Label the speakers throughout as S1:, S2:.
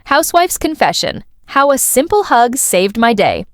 S1: Housewife's Confession: How a Simple Hug Saved My Day.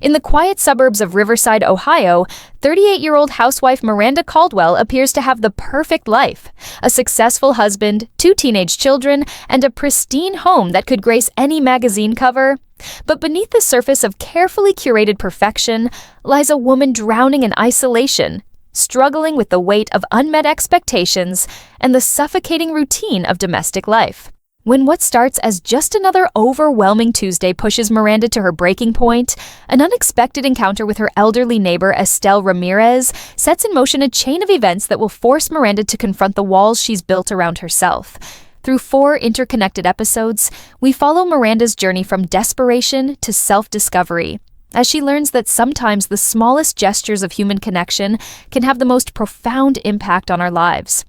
S1: In the quiet suburbs of Riverside, Ohio, 38-year-old housewife Miranda Caldwell appears to have the perfect life: a successful husband, 2 teenage children, and a pristine home that could grace any magazine cover. But beneath the surface of carefully curated perfection lies a woman drowning in isolation, struggling with the weight of unmet expectations and the suffocating routine of domestic life. When what starts as just another overwhelming Tuesday pushes Miranda to her breaking point, an unexpected encounter with her elderly neighbor Estelle Ramirez sets in motion a chain of events that will force Miranda to confront the walls she's built around herself. Through 4 interconnected episodes, we follow Miranda's journey from desperation to self-discovery, as she learns that sometimes the smallest gestures of human connection can have the most profound impact on our lives.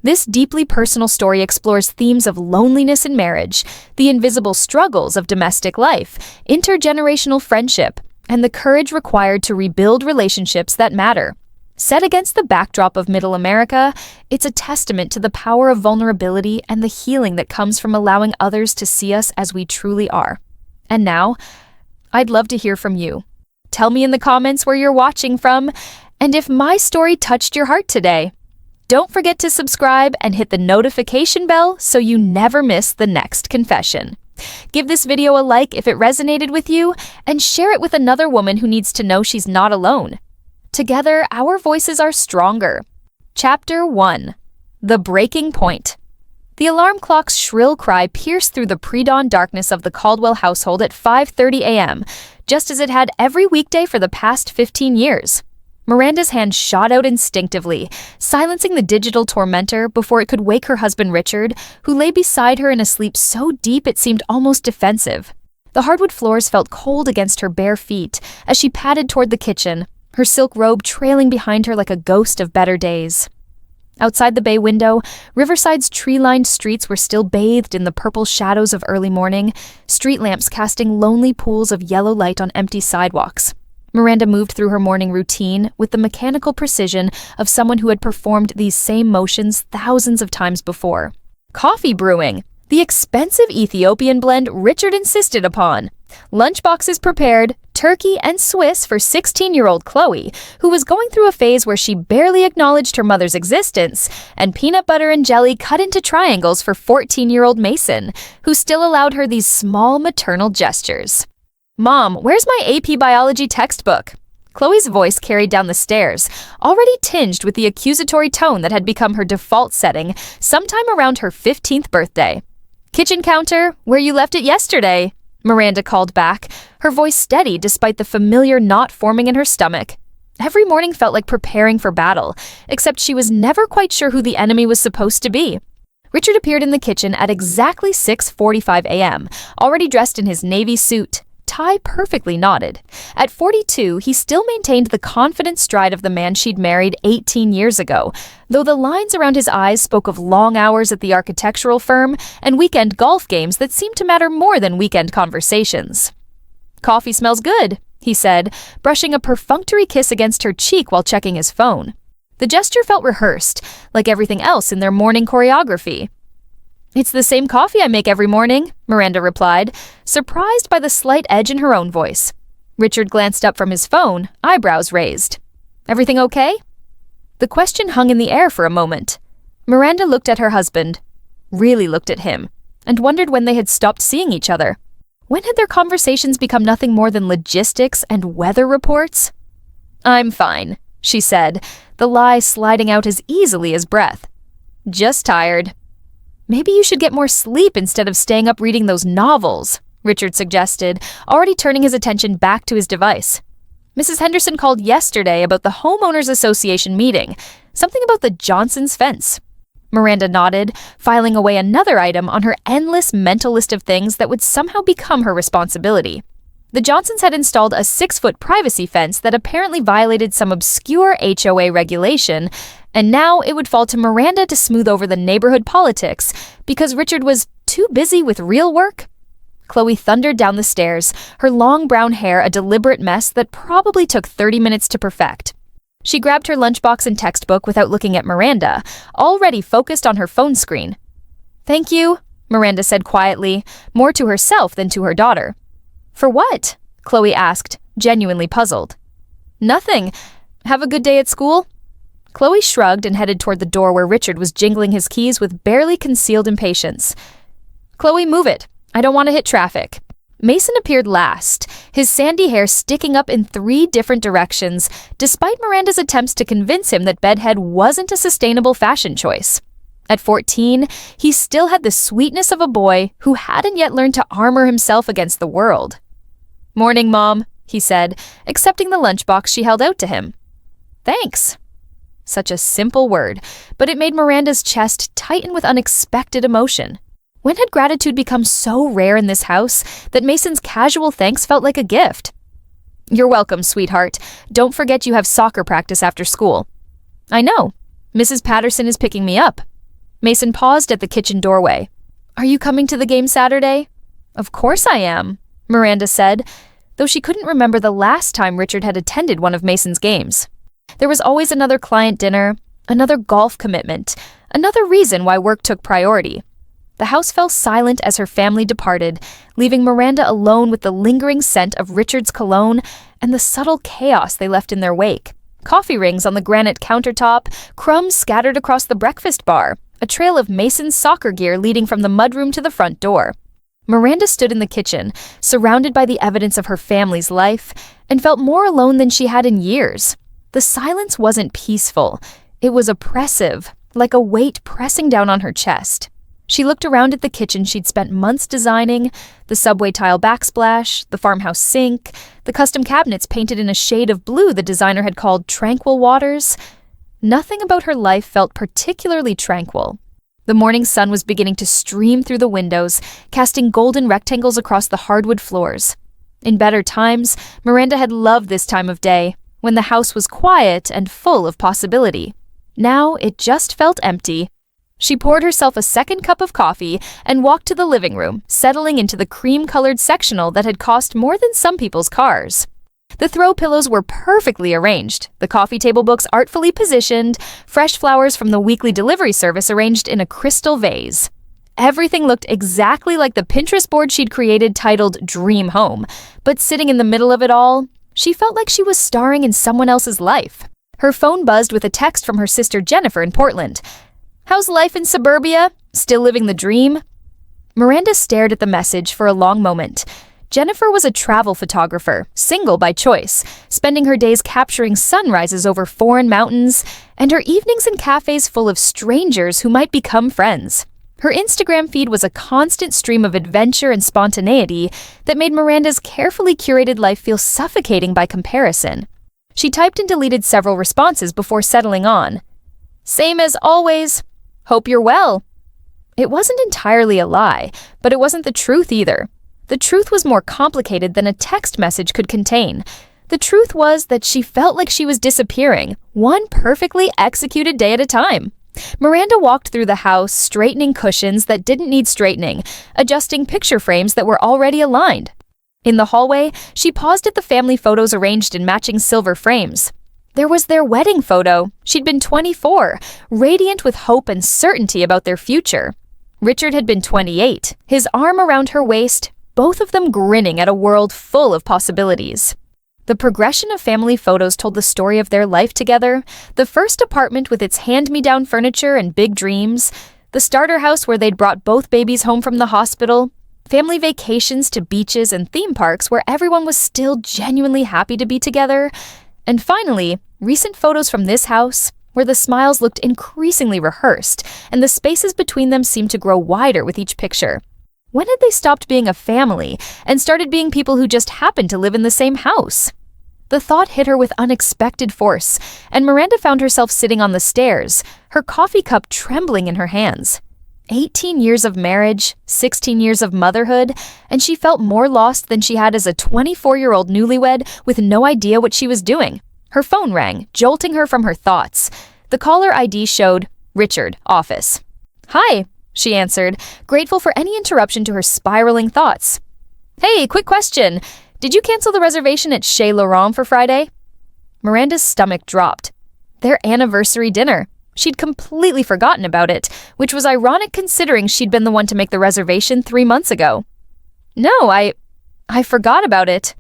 S1: This deeply personal story explores themes of loneliness in marriage, the invisible struggles of domestic life, intergenerational friendship, and the courage required to rebuild relationships that matter. Set against the backdrop of Middle America, it's a testament to the power of vulnerability and the healing that comes from allowing others to see us as we truly are. And now, I'd love to hear from you. Tell me in the comments where you're watching from, and if my story touched your heart today. Don't forget to subscribe and hit the notification bell so you never miss the next confession. Give this video a like if it resonated with you, and share it with another woman who needs to know she's not alone. Together, our voices are stronger. Chapter 1: The Breaking Point. The alarm clock's shrill cry pierced through the pre-dawn darkness of the Caldwell household at 5:30 a.m., just as it had every weekday for the past 15 years. Miranda's hand shot out instinctively, silencing the digital tormentor before it could wake her husband Richard, who lay beside her in a sleep so deep it seemed almost defensive. The hardwood floors felt cold against her bare feet as she padded toward the kitchen, her silk robe trailing behind her like a ghost of better days. Outside the bay window, Riverside's tree-lined streets were still bathed in the purple shadows of early morning, street lamps casting lonely pools of yellow light on empty sidewalks. Miranda moved through her morning routine with the mechanical precision of someone who had performed these same motions thousands of times before. Coffee brewing, the expensive Ethiopian blend Richard insisted upon. Lunchboxes prepared, turkey and Swiss for 16-year-old Chloe, who was going through a phase where she barely acknowledged her mother's existence, and peanut butter and jelly cut into triangles for 14-year-old Mason, who still allowed her these small maternal gestures. "Mom, where's my AP Biology textbook?" Chloe's voice carried down the stairs, already tinged with the accusatory tone that had become her default setting sometime around her 15th birthday. "Kitchen counter, where you left it yesterday," Miranda called back, her voice steady despite the familiar knot forming in her stomach. Every morning felt like preparing for battle, except she was never quite sure who the enemy was supposed to be. Richard appeared in the kitchen at exactly 6:45 a.m., already dressed in his navy suit, tie perfectly knotted. At 42, he still maintained the confident stride of the man she'd married 18 years ago, though the lines around his eyes spoke of long hours at the architectural firm and weekend golf games that seemed to matter more than weekend conversations. "Coffee smells good," he said, brushing a perfunctory kiss against her cheek while checking his phone. The gesture felt rehearsed, like everything else in their morning choreography. "It's the same coffee I make every morning," Miranda replied, surprised by the slight edge in her own voice. Richard glanced up from his phone, eyebrows raised. "Everything okay?" The question hung in the air for a moment. Miranda looked at her husband, really looked at him, and wondered when they had stopped seeing each other. When had their conversations become nothing more than logistics and weather reports? "I'm fine," she said, the lie sliding out as easily as breath. "Just tired." "Maybe you should get more sleep instead of staying up reading those novels," Richard suggested, already turning his attention back to his device. "Mrs. Henderson called yesterday about the Homeowners Association meeting, something about the Johnson's fence." Miranda nodded, filing away another item on her endless mental list of things that would somehow become her responsibility. The Johnsons had installed a 6-foot privacy fence that apparently violated some obscure HOA regulation, and now it would fall to Miranda to smooth over the neighborhood politics because Richard was too busy with real work. Chloe thundered down the stairs, her long brown hair a deliberate mess that probably took 30 minutes to perfect. She grabbed her lunchbox and textbook without looking at Miranda, already focused on her phone screen. "Thank you," Miranda said quietly, more to herself than to her daughter. For what? Chloe asked, genuinely puzzled. Nothing. Have a good day at school? Chloe shrugged and headed toward the door where Richard was jingling his keys with barely concealed impatience. Chloe, move it. I don't want to hit traffic. Mason appeared last, his sandy hair sticking up in 3 different directions, despite Miranda's attempts to convince him that bedhead wasn't a sustainable fashion choice. At 14, he still had the sweetness of a boy who hadn't yet learned to armor himself against the world. Morning, Mom, he said, accepting the lunchbox she held out to him. Thanks. Such a simple word, but it made Miranda's chest tighten with unexpected emotion. When had gratitude become so rare in this house that Mason's casual thanks felt like a gift? You're welcome, sweetheart. Don't forget you have soccer practice after school. I know. Mrs. Patterson is picking me up. Mason paused at the kitchen doorway. Are you coming to the game Saturday? Of course I am, Miranda said, though she couldn't remember the last time Richard had attended one of Mason's games. There was always another client dinner, another golf commitment, another reason why work took priority. The house fell silent as her family departed, leaving Miranda alone with the lingering scent of Richard's cologne and the subtle chaos they left in their wake. Coffee rings on the granite countertop, crumbs scattered across the breakfast bar, a trail of Mason's soccer gear leading from the mudroom to the front door. Miranda stood in the kitchen, surrounded by the evidence of her family's life, and felt more alone than she had in years. The silence wasn't peaceful. It was oppressive, like a weight pressing down on her chest. She looked around at the kitchen she'd spent months designing, the subway tile backsplash, the farmhouse sink, the custom cabinets painted in a shade of blue the designer had called tranquil waters. Nothing about her life felt particularly tranquil. The morning sun was beginning to stream through the windows, casting golden rectangles across the hardwood floors. In better times, Miranda had loved this time of day, when the house was quiet and full of possibility. Now it just felt empty. She poured herself a second cup of coffee and walked to the living room, settling into the cream-colored sectional that had cost more than some people's cars. The throw pillows were perfectly arranged, the coffee table books artfully positioned, fresh flowers from the weekly delivery service arranged in a crystal vase. Everything looked exactly like the Pinterest board she'd created titled Dream Home, but sitting in the middle of it all, she felt like she was starring in someone else's life. Her phone buzzed with a text from her sister Jennifer in Portland. How's life in suburbia? Still living the dream? Miranda stared at the message for a long moment. Jennifer was a travel photographer, single by choice, spending her days capturing sunrises over foreign mountains, and her evenings in cafes full of strangers who might become friends. Her Instagram feed was a constant stream of adventure and spontaneity that made Miranda's carefully curated life feel suffocating by comparison. She typed and deleted several responses before settling on. Same as always. Hope you're well. It wasn't entirely a lie, but it wasn't the truth either. The truth was more complicated than a text message could contain. The truth was that she felt like she was disappearing, one perfectly executed day at a time. Miranda walked through the house, straightening cushions that didn't need straightening, adjusting picture frames that were already aligned. In the hallway, she paused at the family photos arranged in matching silver frames. There was their wedding photo. She'd been 24, radiant with hope and certainty about their future. Richard had been 28, his arm around her waist, both of them grinning at a world full of possibilities. The progression of family photos told the story of their life together, the first apartment with its hand-me-down furniture and big dreams, the starter house where they'd brought both babies home from the hospital, family vacations to beaches and theme parks where everyone was still genuinely happy to be together, and finally, recent photos from this house, where the smiles looked increasingly rehearsed and the spaces between them seemed to grow wider with each picture. When had they stopped being a family and started being people who just happened to live in the same house? The thought hit her with unexpected force, and Miranda found herself sitting on the stairs, her coffee cup trembling in her hands. 18 years of marriage, 16 years of motherhood, and she felt more lost than she had as a 24-year-old newlywed with no idea what she was doing. Her phone rang, jolting her from her thoughts. The caller ID showed, Richard, office. Hi, she answered, grateful for any interruption to her spiraling thoughts. Hey, quick question. Did you cancel the reservation at Chez Laurent for Friday? Miranda's stomach dropped. Their anniversary dinner. She'd completely forgotten about it, which was ironic considering she'd been the one to make the reservation 3 months ago. No, I forgot about it.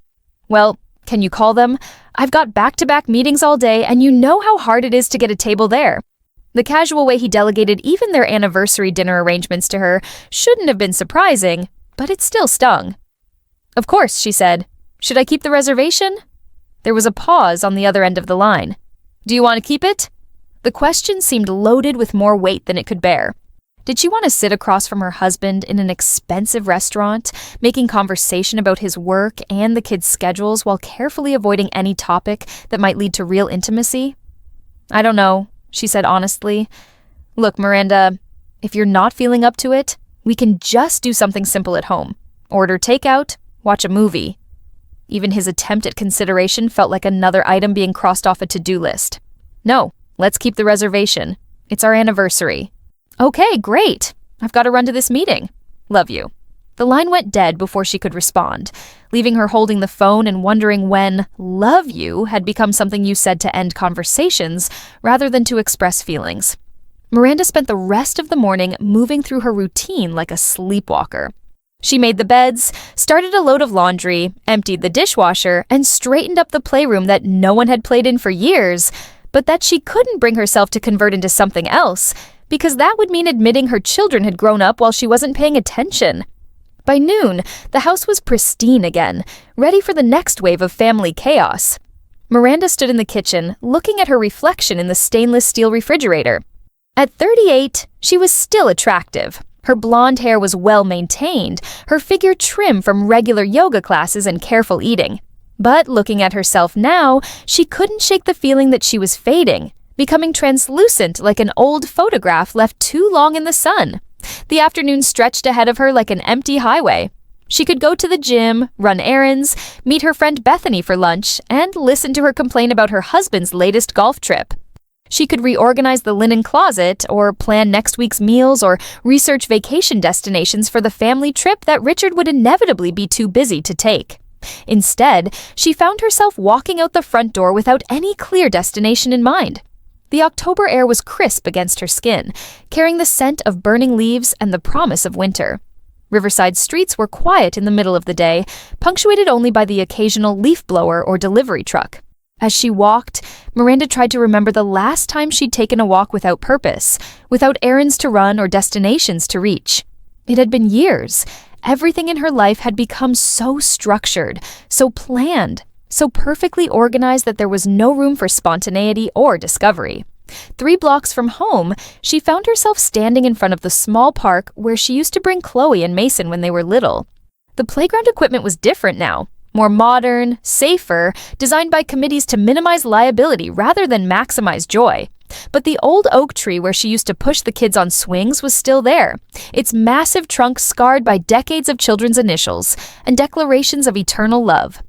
S1: Well, can you call them? I've got back-to-back meetings all day, and you know how hard it is to get a table there. The casual way he delegated even their anniversary dinner arrangements to her shouldn't have been surprising, but it still stung. Of course, she said. Should I keep the reservation? There was a pause on the other end of the line. Do you want to keep it? The question seemed loaded with more weight than it could bear. Did she want to sit across from her husband in an expensive restaurant, making conversation about his work and the kids' schedules while carefully avoiding any topic that might lead to real intimacy? I don't know, she said honestly. Look, Miranda, if you're not feeling up to it, we can just do something simple at home. Order takeout, watch a movie. Even his attempt at consideration felt like another item being crossed off a to-do list. No, let's keep the reservation. It's our anniversary. Okay, great. I've got to run to this meeting. Love you. The line went dead before she could respond, leaving her holding the phone and wondering when love you had become something you said to end conversations rather than to express feelings. Miranda spent the rest of the morning moving through her routine like a sleepwalker. She made the beds, started a load of laundry, emptied the dishwasher, and straightened up the playroom that no one had played in for years, but that she couldn't bring herself to convert into something else, because that would mean admitting her children had grown up while she wasn't paying attention. By noon, the house was pristine again, ready for the next wave of family chaos. Miranda stood in the kitchen, looking at her reflection in the stainless steel refrigerator. At 38, she was still attractive. Her blonde hair was well maintained, her figure trim from regular yoga classes and careful eating. But looking at herself now, she couldn't shake the feeling that she was fading, becoming translucent like an old photograph left too long in the sun. The afternoon stretched ahead of her like an empty highway. She could go to the gym, run errands, meet her friend Bethany for lunch, and listen to her complain about her husband's latest golf trip. She could reorganize the linen closet, or plan next week's meals, or research vacation destinations for the family trip that Richard would inevitably be too busy to take. Instead, she found herself walking out the front door without any clear destination in mind. The October air was crisp against her skin, carrying the scent of burning leaves and the promise of winter. Riverside streets were quiet in the middle of the day, punctuated only by the occasional leaf blower or delivery truck. As she walked, Miranda tried to remember the last time she'd taken a walk without purpose, without errands to run or destinations to reach. It had been years. Everything in her life had become so structured, so planned, so perfectly organized that there was no room for spontaneity or discovery. 3 blocks from home, she found herself standing in front of the small park where she used to bring Chloe and Mason when they were little. The playground equipment was different now, more modern, safer, designed by committees to minimize liability rather than maximize joy. But the old oak tree where she used to push the kids on swings was still there, its massive trunk scarred by decades of children's initials and declarations of eternal love.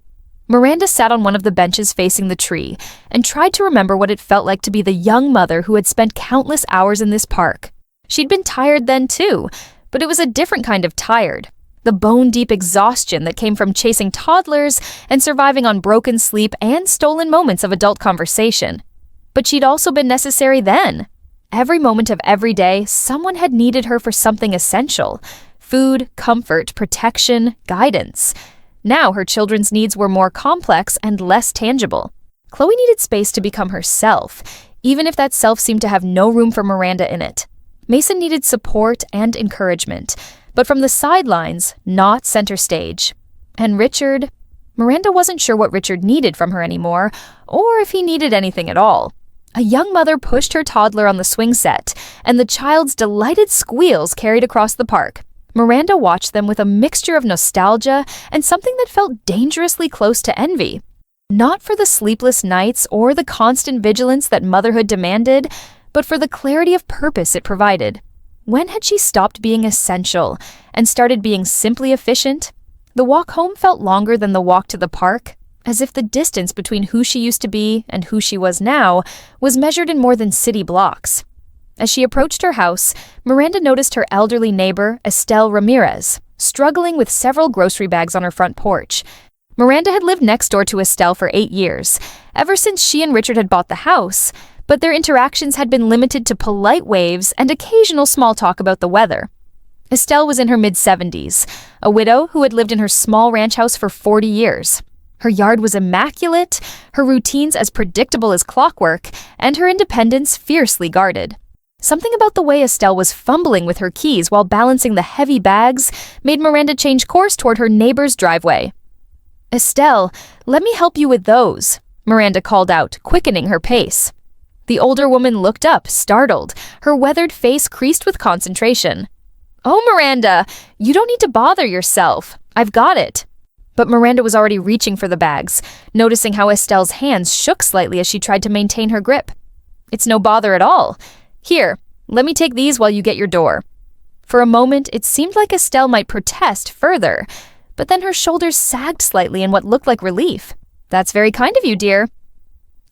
S1: Miranda sat on one of the benches facing the tree and tried to remember what it felt like to be the young mother who had spent countless hours in this park. She'd been tired then too, but it was a different kind of tired. The bone-deep exhaustion that came from chasing toddlers and surviving on broken sleep and stolen moments of adult conversation. But she'd also been necessary then. Every moment of every day, someone had needed her for something essential: food, comfort, protection, guidance. Now her children's needs were more complex and less tangible. Chloe needed space to become herself, even if that self seemed to have no room for Miranda in it. Mason needed support and encouragement, but from the sidelines, not center stage. And Richard? Miranda wasn't sure what Richard needed from her anymore, or if he needed anything at all. A young mother pushed her toddler on the swing set, and the child's delighted squeals carried across the park. Miranda watched them with a mixture of nostalgia and something that felt dangerously close to envy. Not for the sleepless nights or the constant vigilance that motherhood demanded, but for the clarity of purpose it provided. When had she stopped being essential and started being simply efficient? The walk home felt longer than the walk to the park, as if the distance between who she used to be and who she was now was measured in more than city blocks. As she approached her house, Miranda noticed her elderly neighbor, Estelle Ramirez, struggling with several grocery bags on her front porch. Miranda had lived next door to Estelle for 8 years, ever since she and Richard had bought the house, but their interactions had been limited to polite waves and occasional small talk about the weather. Estelle was in her mid-70s, a widow who had lived in her small ranch house for 40 years. Her yard was immaculate, her routines as predictable as clockwork, and her independence fiercely guarded. Something about the way Estelle was fumbling with her keys while balancing the heavy bags made Miranda change course toward her neighbor's driveway. "Estelle, let me help you with those," Miranda called out, quickening her pace. The older woman looked up, startled, her weathered face creased with concentration. "Oh, Miranda, you don't need to bother yourself. I've got it." But Miranda was already reaching for the bags, noticing how Estelle's hands shook slightly as she tried to maintain her grip. "It's no bother at all. Here, let me take these while you get your door." For a moment, it seemed like Estelle might protest further, but then her shoulders sagged slightly in what looked like relief. "That's very kind of you, dear."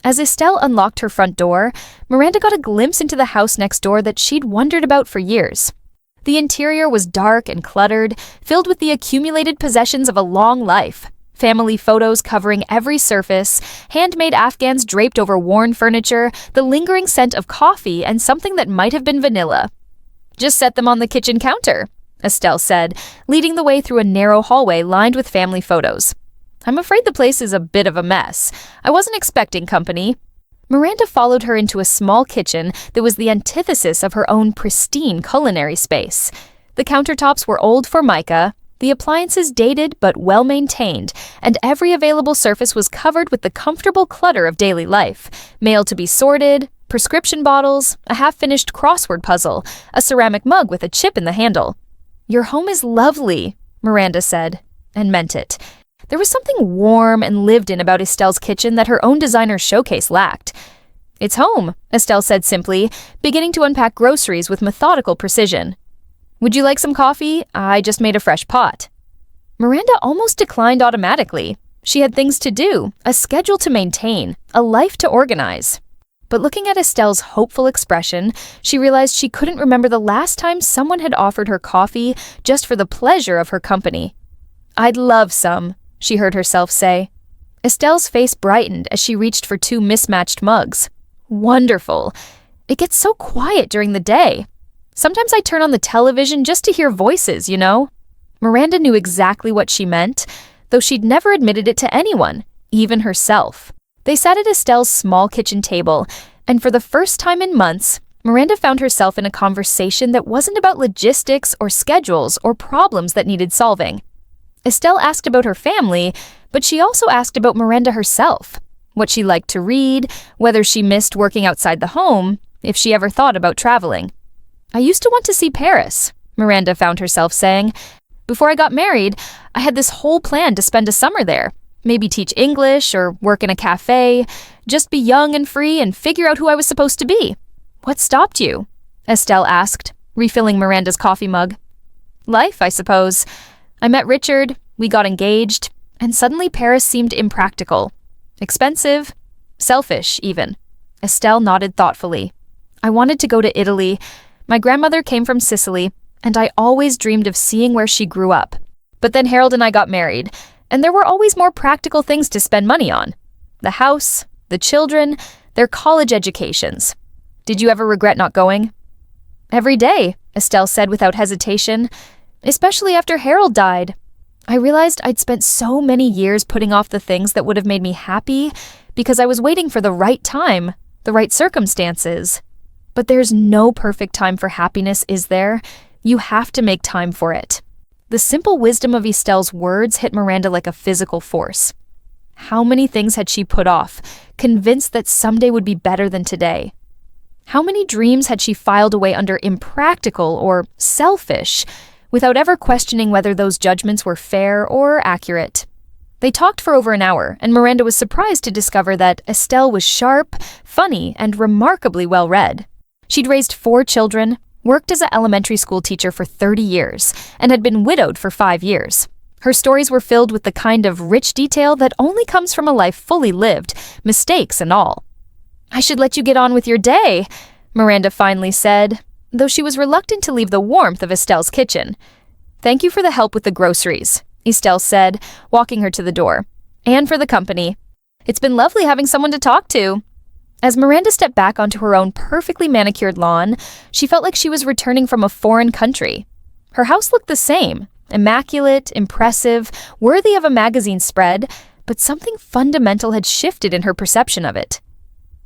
S1: As Estelle unlocked her front door, Miranda got a glimpse into the house next door that she'd wondered about for years. The interior was dark and cluttered, filled with the accumulated possessions of a long life. Family photos covering every surface, handmade Afghans draped over worn furniture, the lingering scent of coffee, and something that might have been vanilla. "Just set them on the kitchen counter," Estelle said, leading the way through a narrow hallway lined with family photos. "I'm afraid the place is a bit of a mess. I wasn't expecting company." Miranda followed her into a small kitchen that was the antithesis of her own pristine culinary space. The countertops were old Formica, the appliances dated but well-maintained, and every available surface was covered with the comfortable clutter of daily life: mail to be sorted, prescription bottles, a half-finished crossword puzzle, a ceramic mug with a chip in the handle. "Your home is lovely," Miranda said, and meant it. There was something warm and lived-in about Estelle's kitchen that her own designer showcase lacked. "It's home," Estelle said simply, beginning to unpack groceries with methodical precision. "Would you like some coffee? I just made a fresh pot." Miranda almost declined automatically. She had things to do, a schedule to maintain, a life to organize. But looking at Estelle's hopeful expression, she realized she couldn't remember the last time someone had offered her coffee just for the pleasure of her company. "I'd love some," she heard herself say. Estelle's face brightened as she reached for 2 mismatched mugs. "Wonderful. It gets so quiet during the day. Sometimes I turn on the television just to hear voices, you know?" Miranda knew exactly what she meant, though she'd never admitted it to anyone, even herself. They sat at Estelle's small kitchen table, and for the first time in months, Miranda found herself in a conversation that wasn't about logistics or schedules or problems that needed solving. Estelle asked about her family, but she also asked about Miranda herself, what she liked to read, whether she missed working outside the home, if she ever thought about traveling. "I used to want to see Paris," Miranda found herself saying. "Before I got married, I had this whole plan to spend a summer there, maybe teach English or work in a cafe, just be young and free and figure out who I was supposed to be." "What stopped you?" Estelle asked, refilling Miranda's coffee mug. "Life, I suppose. I met Richard, we got engaged, and suddenly Paris seemed impractical. Expensive, selfish even." Estelle nodded thoughtfully. "I wanted to go to Italy. My grandmother came from Sicily, and I always dreamed of seeing where she grew up. But then Harold and I got married, and there were always more practical things to spend money on. The house, the children, their college educations. Did you ever regret not going?" "Every day," Estelle said without hesitation. "Especially after Harold died. I realized I'd spent so many years putting off the things that would have made me happy because I was waiting for the right time, the right circumstances. But there's no perfect time for happiness, is there? You have to make time for it." The simple wisdom of Estelle's words hit Miranda like a physical force. How many things had she put off, convinced that someday would be better than today? How many dreams had she filed away under impractical or selfish, without ever questioning whether those judgments were fair or accurate? They talked for over an hour, and Miranda was surprised to discover that Estelle was sharp, funny, and remarkably well-read. She'd raised 4 children, worked as an elementary school teacher for 30 years, and had been widowed for 5 years. Her stories were filled with the kind of rich detail that only comes from a life fully lived, mistakes and all. "I should let you get on with your day," Miranda finally said, though she was reluctant to leave the warmth of Estelle's kitchen. "Thank you for the help with the groceries," Estelle said, walking her to the door. "And for the company. It's been lovely having someone to talk to." As Miranda stepped back onto her own perfectly manicured lawn, she felt like she was returning from a foreign country. Her house looked the same, immaculate, impressive, worthy of a magazine spread, but something fundamental had shifted in her perception of it.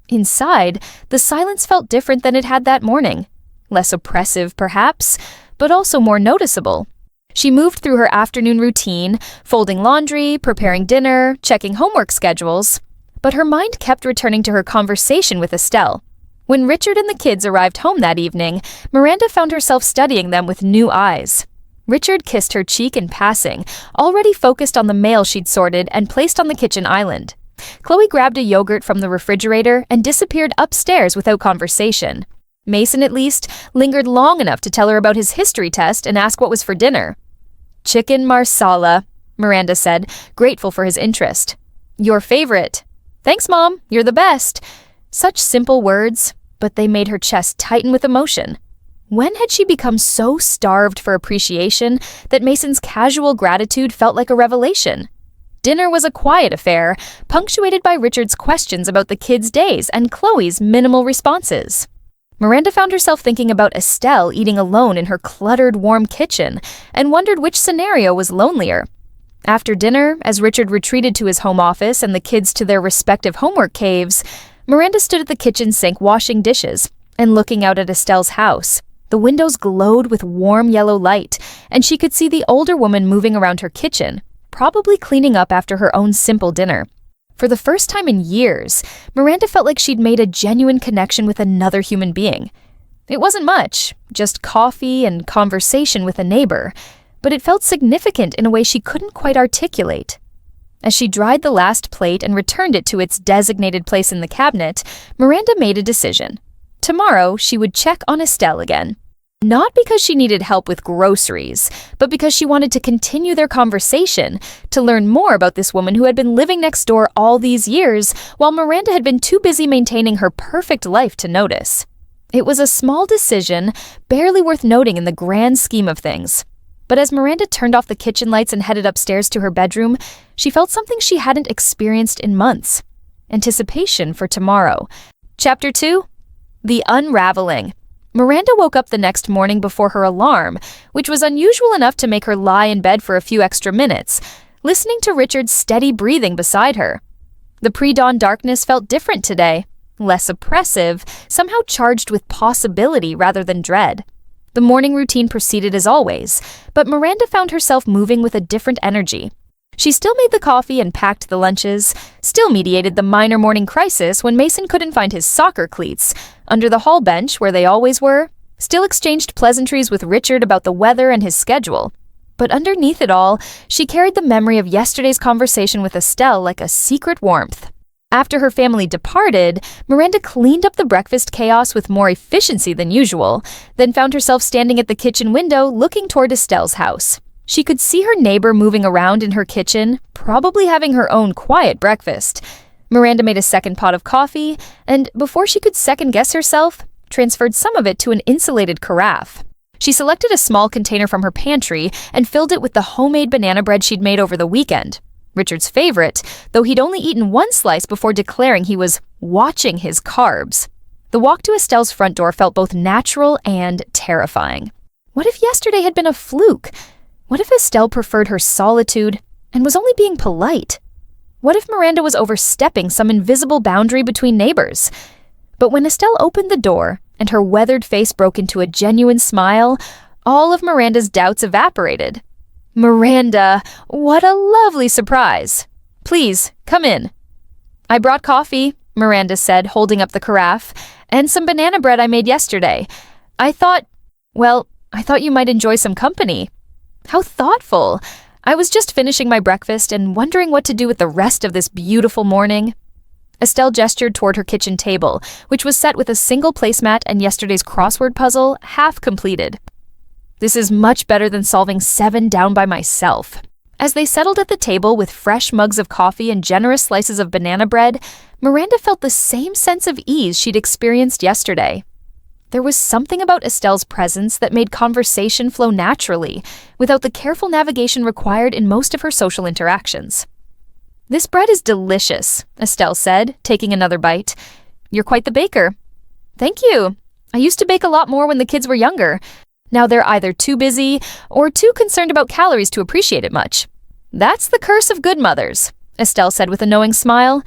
S1: Inside, the silence felt different than it had that morning. Less oppressive, perhaps, but also more noticeable. She moved through her afternoon routine, folding laundry, preparing dinner, checking homework schedules, but her mind kept returning to her conversation with Estelle. When Richard and the kids arrived home that evening, Miranda found herself studying them with new eyes. Richard kissed her cheek in passing, already focused on the mail she'd sorted and placed on the kitchen island. Chloe grabbed a yogurt from the refrigerator and disappeared upstairs without conversation. Mason, at least, lingered long enough to tell her about his history test and ask what was for dinner. "Chicken marsala," Miranda said, grateful for his interest. "Your favorite." "Thanks, Mom. You're the best." Such simple words, but they made her chest tighten with emotion. When had she become so starved for appreciation that Mason's casual gratitude felt like a revelation? Dinner was a quiet affair, punctuated by Richard's questions about the kids' days and Chloe's minimal responses. Miranda found herself thinking about Estelle eating alone in her cluttered, warm kitchen and wondered which scenario was lonelier. After dinner, as Richard retreated to his home office and the kids to their respective homework caves, Miranda stood at the kitchen sink washing dishes and looking out at Estelle's house. The windows glowed with warm yellow light, and she could see the older woman moving around her kitchen, probably cleaning up after her own simple dinner. For the first time in years, Miranda felt like she'd made a genuine connection with another human being. It wasn't much, just coffee and conversation with a neighbor, but it felt significant in a way she couldn't quite articulate. As she dried the last plate and returned it to its designated place in the cabinet, Miranda made a decision. Tomorrow, she would check on Estelle again. Not because she needed help with groceries, but because she wanted to continue their conversation, to learn more about this woman who had been living next door all these years, while Miranda had been too busy maintaining her perfect life to notice. It was a small decision, barely worth noting in the grand scheme of things. But as Miranda turned off the kitchen lights and headed upstairs to her bedroom, she felt something she hadn't experienced in months. Anticipation for tomorrow. Chapter 2. The Unraveling. Miranda woke up the next morning before her alarm, which was unusual enough to make her lie in bed for a few extra minutes, listening to Richard's steady breathing beside her. The pre-dawn darkness felt different today, less oppressive, somehow charged with possibility rather than dread. The morning routine proceeded as always, but Miranda found herself moving with a different energy. She still made the coffee and packed the lunches, still mediated the minor morning crisis when Mason couldn't find his soccer cleats, under the hall bench where they always were, still exchanged pleasantries with Richard about the weather and his schedule. But underneath it all, she carried the memory of yesterday's conversation with Estelle like a secret warmth. After her family departed, Miranda cleaned up the breakfast chaos with more efficiency than usual, then found herself standing at the kitchen window looking toward Estelle's house. She could see her neighbor moving around in her kitchen, probably having her own quiet breakfast. Miranda made a second pot of coffee, and before she could second-guess herself, transferred some of it to an insulated carafe. She selected a small container from her pantry and filled it with the homemade banana bread she'd made over the weekend. Richard's favorite, though he'd only eaten one slice before declaring he was watching his carbs. The walk to Estelle's front door felt both natural and terrifying. What if yesterday had been a fluke? What if Estelle preferred her solitude and was only being polite? What if Miranda was overstepping some invisible boundary between neighbors? But when Estelle opened the door and her weathered face broke into a genuine smile, all of Miranda's doubts evaporated. "Miranda, what a lovely surprise. Please, come in." "I brought coffee," Miranda said, holding up the carafe, "and some banana bread I made yesterday. I thought you might enjoy some company." How thoughtful. I was just finishing my breakfast and wondering what to do with the rest of this beautiful morning. Estelle gestured toward her kitchen table, which was set with a single placemat and yesterday's crossword puzzle half completed. "This is much better than solving 7 down by myself." As they settled at the table with fresh mugs of coffee and generous slices of banana bread, Miranda felt the same sense of ease she'd experienced yesterday. There was something about Estelle's presence that made conversation flow naturally, without the careful navigation required in most of her social interactions. "This bread is delicious," Estelle said, taking another bite. You're quite the baker. Thank you. I used to bake a lot more when the kids were younger. Now they're either too busy or too concerned about calories to appreciate it much. That's the curse of good mothers, Estelle said with a knowing smile.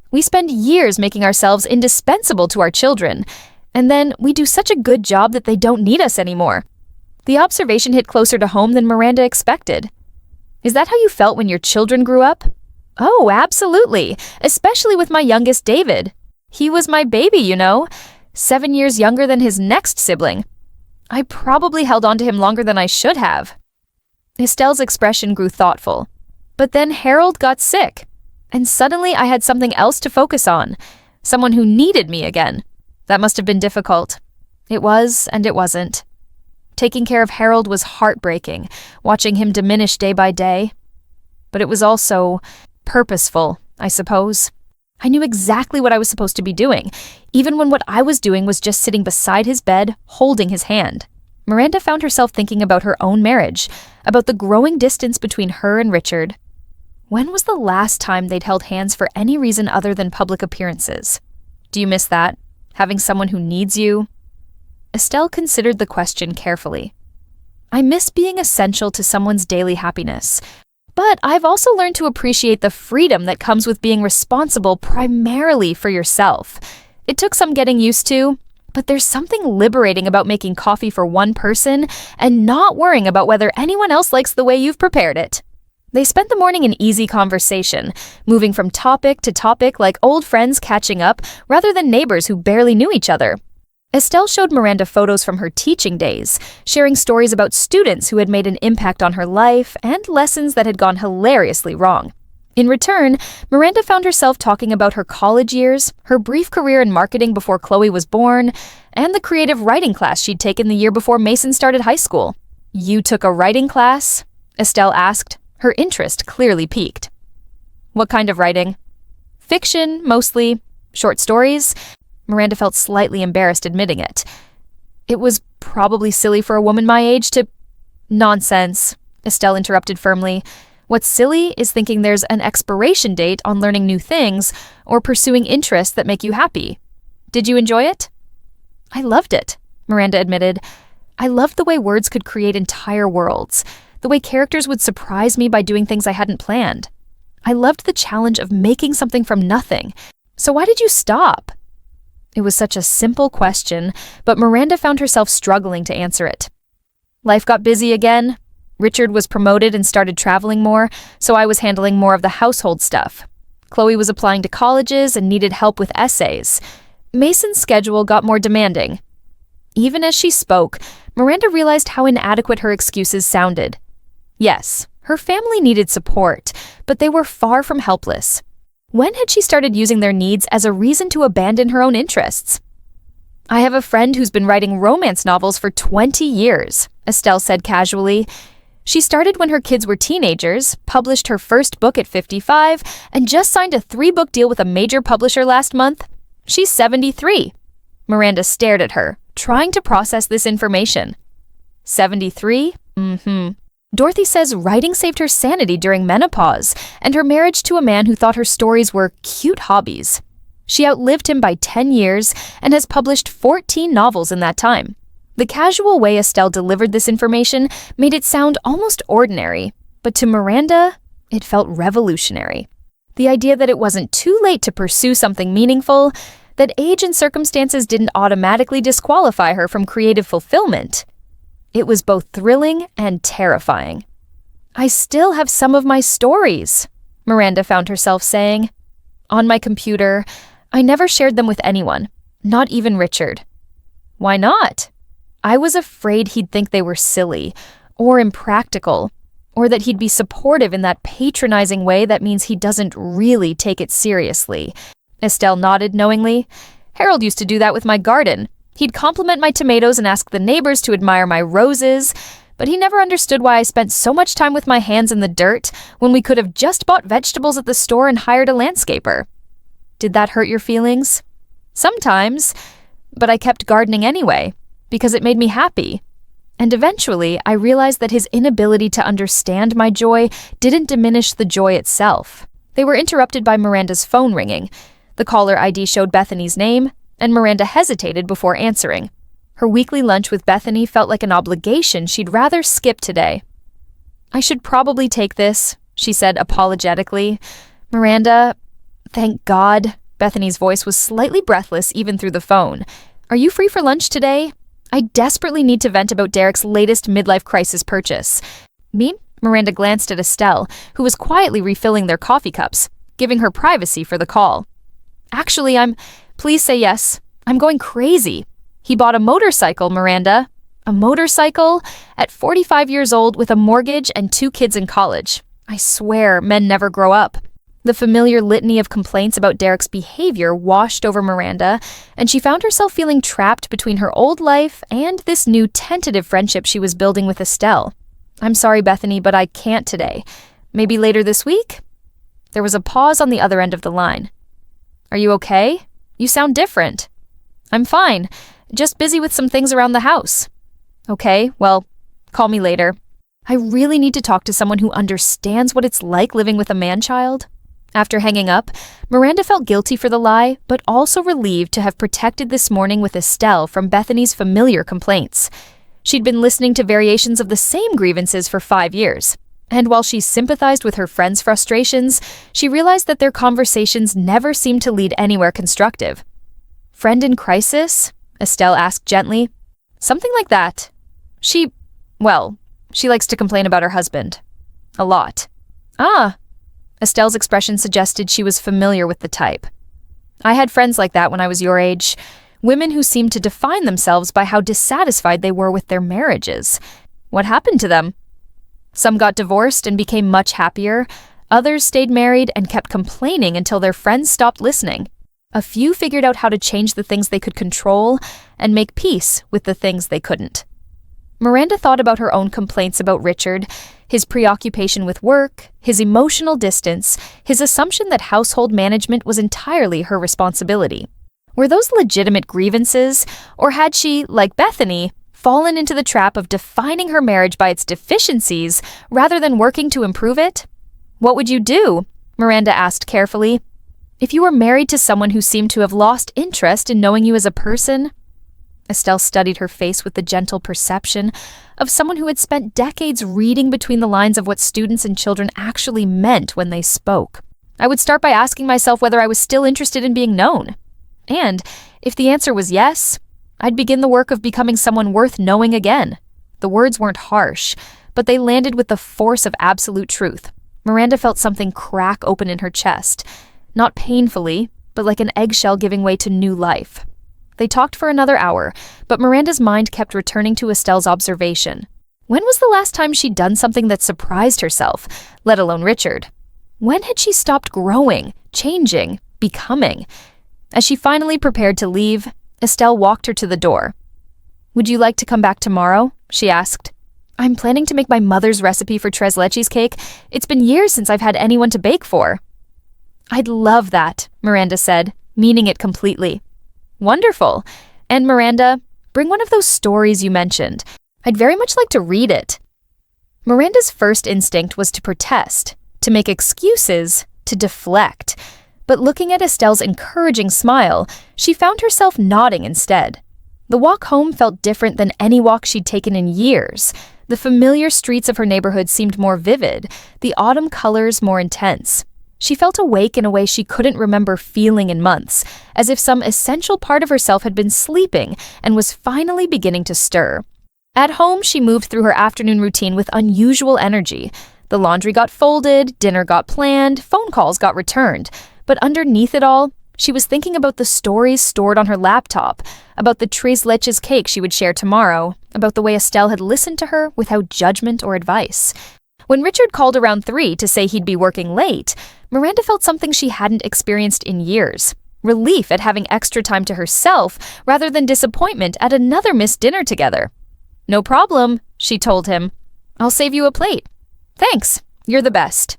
S1: We spend years making ourselves indispensable to our children, and then we do such a good job that they don't need us anymore. The observation hit closer to home than Miranda expected. Is that how you felt when your children grew up? Oh, absolutely, especially with my youngest David. He was my baby, 7 years younger than his next sibling. I probably held on to him longer than I should have. Estelle's expression grew thoughtful. But then Harold got sick, and suddenly I had something else to focus on, someone who needed me again. That must have been difficult. It was, and it wasn't. Taking care of Harold was heartbreaking, watching him diminish day by day. But it was also purposeful, I suppose. I knew exactly what I was supposed to be doing, even when what I was doing was just sitting beside his bed, holding his hand. Miranda found herself thinking about her own marriage, about the growing distance between her and Richard. When was the last time they'd held hands for any reason other than public appearances? Do you miss that? Having someone who needs you? Estelle considered the question carefully. I miss being essential to someone's daily happiness, but I've also learned to appreciate the freedom that comes with being responsible primarily for yourself. It took some getting used to, but there's something liberating about making coffee for one person and not worrying about whether anyone else likes the way you've prepared it. They spent the morning in easy conversation, moving from topic to topic like old friends catching up rather than neighbors who barely knew each other. Estelle showed Miranda photos from her teaching days, sharing stories about students who had made an impact on her life and lessons that had gone hilariously wrong. In return, Miranda found herself talking about her college years, her brief career in marketing before Chloe was born, and the creative writing class she'd taken the year before Mason started high school. You took a writing class? Estelle asked, her interest clearly piqued. What kind of writing? Fiction, mostly. Short stories? Miranda felt slightly embarrassed admitting it. It was probably silly for a woman my age to... Nonsense, Estelle interrupted firmly. What's silly is thinking there's an expiration date on learning new things or pursuing interests that make you happy. Did you enjoy it? I loved it, Miranda admitted. I loved the way words could create entire worlds, the way characters would surprise me by doing things I hadn't planned. I loved the challenge of making something from nothing. So why did you stop? It was such a simple question, but Miranda found herself struggling to answer it. Life got busy again. Richard was promoted and started traveling more, so I was handling more of the household stuff. Chloe was applying to colleges and needed help with essays. Mason's schedule got more demanding. Even as she spoke, Miranda realized how inadequate her excuses sounded. Yes, her family needed support, but they were far from helpless. When had she started using their needs as a reason to abandon her own interests? I have a friend who's been writing romance novels for 20 years, Estelle said casually. She started when her kids were teenagers, published her first book at 55, and just signed a 3-book deal with a major publisher last month. She's 73. Miranda stared at her, trying to process this information. 73? Dorothy says writing saved her sanity during menopause and her marriage to a man who thought her stories were cute hobbies. She outlived him by 10 years and has published 14 novels in that time. The casual way Estelle delivered this information made it sound almost ordinary, but to Miranda, it felt revolutionary. The idea that it wasn't too late to pursue something meaningful, that age and circumstances didn't automatically disqualify her from creative fulfillment. It was both thrilling and terrifying. I still have some of my stories, Miranda found herself saying. On my computer, I never shared them with anyone, not even Richard. Why not? I was afraid he'd think they were silly, or impractical, or that he'd be supportive in that patronizing way that means he doesn't really take it seriously. Estelle nodded knowingly. Harold used to do that with my garden. He'd compliment my tomatoes and ask the neighbors to admire my roses, but he never understood why I spent so much time with my hands in the dirt when we could have just bought vegetables at the store and hired a landscaper. Did that hurt your feelings? Sometimes, but I kept gardening anyway, because it made me happy. And eventually, I realized that his inability to understand my joy didn't diminish the joy itself. They were interrupted by Miranda's phone ringing. The caller ID showed Bethany's name, and Miranda hesitated before answering. Her weekly lunch with Bethany felt like an obligation she'd rather skip today. "I should probably take this," she said apologetically. "Miranda, thank God." Bethany's voice was slightly breathless even through the phone. "Are you free for lunch today? I desperately need to vent about Derek's latest midlife crisis purchase." "Me?" Miranda glanced at Estelle, who was quietly refilling their coffee cups, giving her privacy for the call. "Actually, Please say yes. I'm going crazy. He bought a motorcycle, Miranda. A motorcycle? At 45 years old with a mortgage and 2 kids in college. I swear, men never grow up." The familiar litany of complaints about Derek's behavior washed over Miranda, and she found herself feeling trapped between her old life and this new tentative friendship she was building with Estelle. "I'm sorry, Bethany, but I can't today. Maybe later this week?" There was a pause on the other end of the line. "Are you okay? You sound different." "I'm fine. Just busy with some things around the house." "Okay, well, call me later. I really need to talk to someone who understands what it's like living with a man-child." After hanging up, Miranda felt guilty for the lie, but also relieved to have protected this morning with Estelle from Bethany's familiar complaints. She'd been listening to variations of the same grievances for 5 years. And while she sympathized with her friends' frustrations, she realized that their conversations never seemed to lead anywhere constructive. "Friend in crisis?" Estelle asked gently. "Something like that. She likes to complain about her husband. A lot." "Ah." Estelle's expression suggested she was familiar with the type. "I had friends like that when I was your age. Women who seemed to define themselves by how dissatisfied they were with their marriages. What happened to them? Some got divorced and became much happier. Others stayed married and kept complaining until their friends stopped listening. A few figured out how to change the things they could control and make peace with the things they couldn't." Miranda thought about her own complaints about Richard, his preoccupation with work, his emotional distance, his assumption that household management was entirely her responsibility. Were those legitimate grievances, or had she, like Bethany, fallen into the trap of defining her marriage by its deficiencies rather than working to improve it? "What would you do?" Miranda asked carefully. "If you were married to someone who seemed to have lost interest in knowing you as a person?" Estelle studied her face with the gentle perception of someone who had spent decades reading between the lines of what students and children actually meant when they spoke. "I would start by asking myself whether I was still interested in being known. And if the answer was yes, I'd begin the work of becoming someone worth knowing again." The words weren't harsh, but they landed with the force of absolute truth. Miranda felt something crack open in her chest, not painfully, but like an eggshell giving way to new life. They talked for another hour, but Miranda's mind kept returning to Estelle's observation. When was the last time she'd done something that surprised herself, let alone Richard? When had she stopped growing, changing, becoming? As she finally prepared to leave, Estelle walked her to the door. "Would you like to come back tomorrow?" she asked. "I'm planning to make my mother's recipe for tres leches cake. It's been years since I've had anyone to bake for." "I'd love that," Miranda said, meaning it completely. "Wonderful. And Miranda, bring one of those stories you mentioned. I'd very much like to read it." Miranda's first instinct was to protest, to make excuses, to deflect. But looking at Estelle's encouraging smile, she found herself nodding instead. The walk home felt different than any walk she'd taken in years. The familiar streets of her neighborhood seemed more vivid, the autumn colors more intense. She felt awake in a way she couldn't remember feeling in months, as if some essential part of herself had been sleeping and was finally beginning to stir. At home, she moved through her afternoon routine with unusual energy. The laundry got folded, dinner got planned, phone calls got returned. But underneath it all, she was thinking about the stories stored on her laptop, about the tres leches cake she would share tomorrow, about the way Estelle had listened to her without judgment or advice. When Richard called around 3 to say he'd be working late, Miranda felt something she hadn't experienced in years. Relief at having extra time to herself rather than disappointment at another missed dinner together. "No problem," she told him. "I'll save you a plate." "Thanks, you're the best."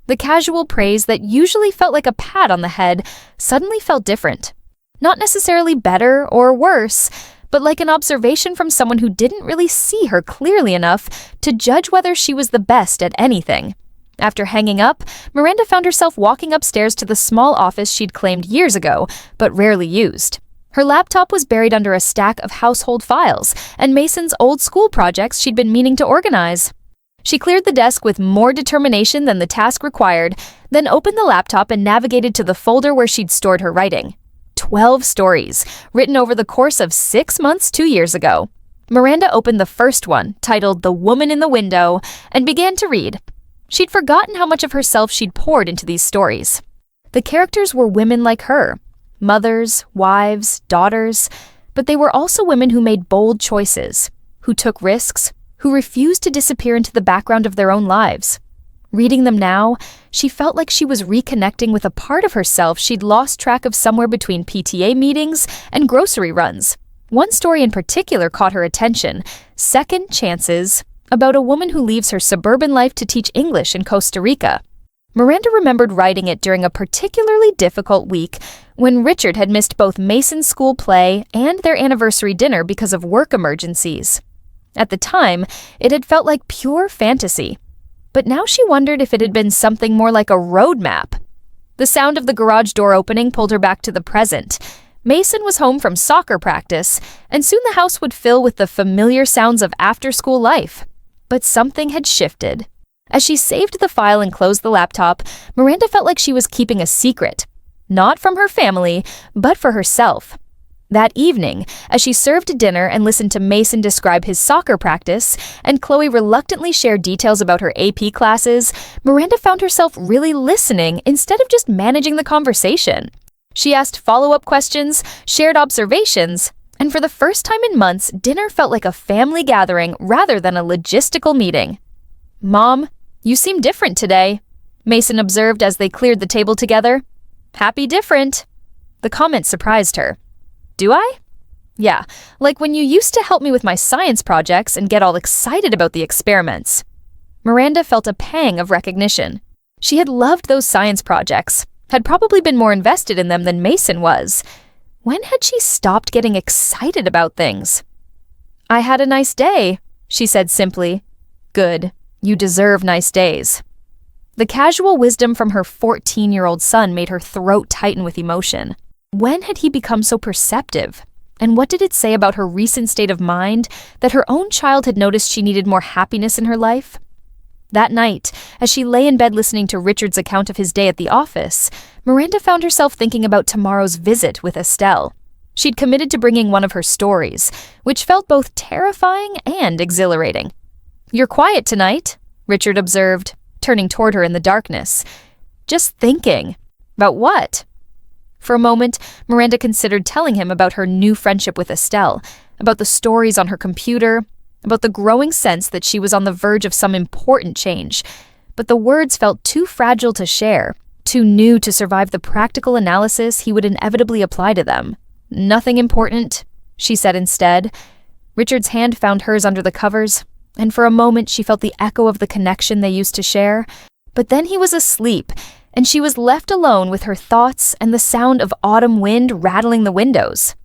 S1: The casual praise that usually felt like a pat on the head suddenly felt different. Not necessarily better or worse, but like an observation from someone who didn't really see her clearly enough to judge whether she was the best at anything. After hanging up, Miranda found herself walking upstairs to the small office she'd claimed years ago, but rarely used. Her laptop was buried under a stack of household files and Mason's old school projects she'd been meaning to organize. She cleared the desk with more determination than the task required, then opened the laptop and navigated to the folder where she'd stored her writing. 12 stories, written over the course of 6 months 2 years ago. Miranda opened the first one, titled The Woman in the Window, and began to read. She'd forgotten how much of herself she'd poured into these stories. The characters were women like her, mothers, wives, daughters, but they were also women who made bold choices, who took risks, who refused to disappear into the background of their own lives. Reading them now, she felt like she was reconnecting with a part of herself she'd lost track of somewhere between PTA meetings and grocery runs. One story in particular caught her attention, Second Chances, about a woman who leaves her suburban life to teach English in Costa Rica. Miranda remembered writing it during a particularly difficult week when Richard had missed both Mason's school play and their anniversary dinner because of work emergencies. At the time, it had felt like pure fantasy, but now she wondered if it had been something more like a roadmap. The sound of the garage door opening pulled her back to the present. Mason was home from soccer practice, and soon the house would fill with the familiar sounds of after-school life. But something had shifted. As she saved the file and closed the laptop, Miranda felt like she was keeping a secret, not from her family, but for herself. That evening, as she served dinner and listened to Mason describe his soccer practice, and Chloe reluctantly shared details about her AP classes, Miranda found herself really listening instead of just managing the conversation. She asked follow-up questions, shared observations, and for the first time in months, dinner felt like a family gathering rather than a logistical meeting. "Mom, you seem different today," Mason observed as they cleared the table together. "Happy different." The comment surprised her. "Do I?" "Yeah, like when you used to help me with my science projects and get all excited about the experiments." Miranda felt a pang of recognition. She had loved those science projects, had probably been more invested in them than Mason was. When had she stopped getting excited about things? "I had a nice day," she said simply. "Good. You deserve nice days." The casual wisdom from her 14-year-old son made her throat tighten with emotion. When had he become so perceptive? And what did it say about her recent state of mind that her own child had noticed she needed more happiness in her life? That night, as she lay in bed listening to Richard's account of his day at the office, Miranda found herself thinking about tomorrow's visit with Estelle. She'd committed to bringing one of her stories, which felt both terrifying and exhilarating. "You're quiet tonight," Richard observed, turning toward her in the darkness. "Just thinking." "About what?" For a moment, Miranda considered telling him about her new friendship with Estelle, about the stories on her computer, about the growing sense that she was on the verge of some important change. But the words felt too fragile to share, too new to survive the practical analysis he would inevitably apply to them. "Nothing important," she said instead. Richard's hand found hers under the covers, and for a moment she felt the echo of the connection they used to share. But then he was asleep, and she was left alone with her thoughts and the sound of autumn wind rattling the windows.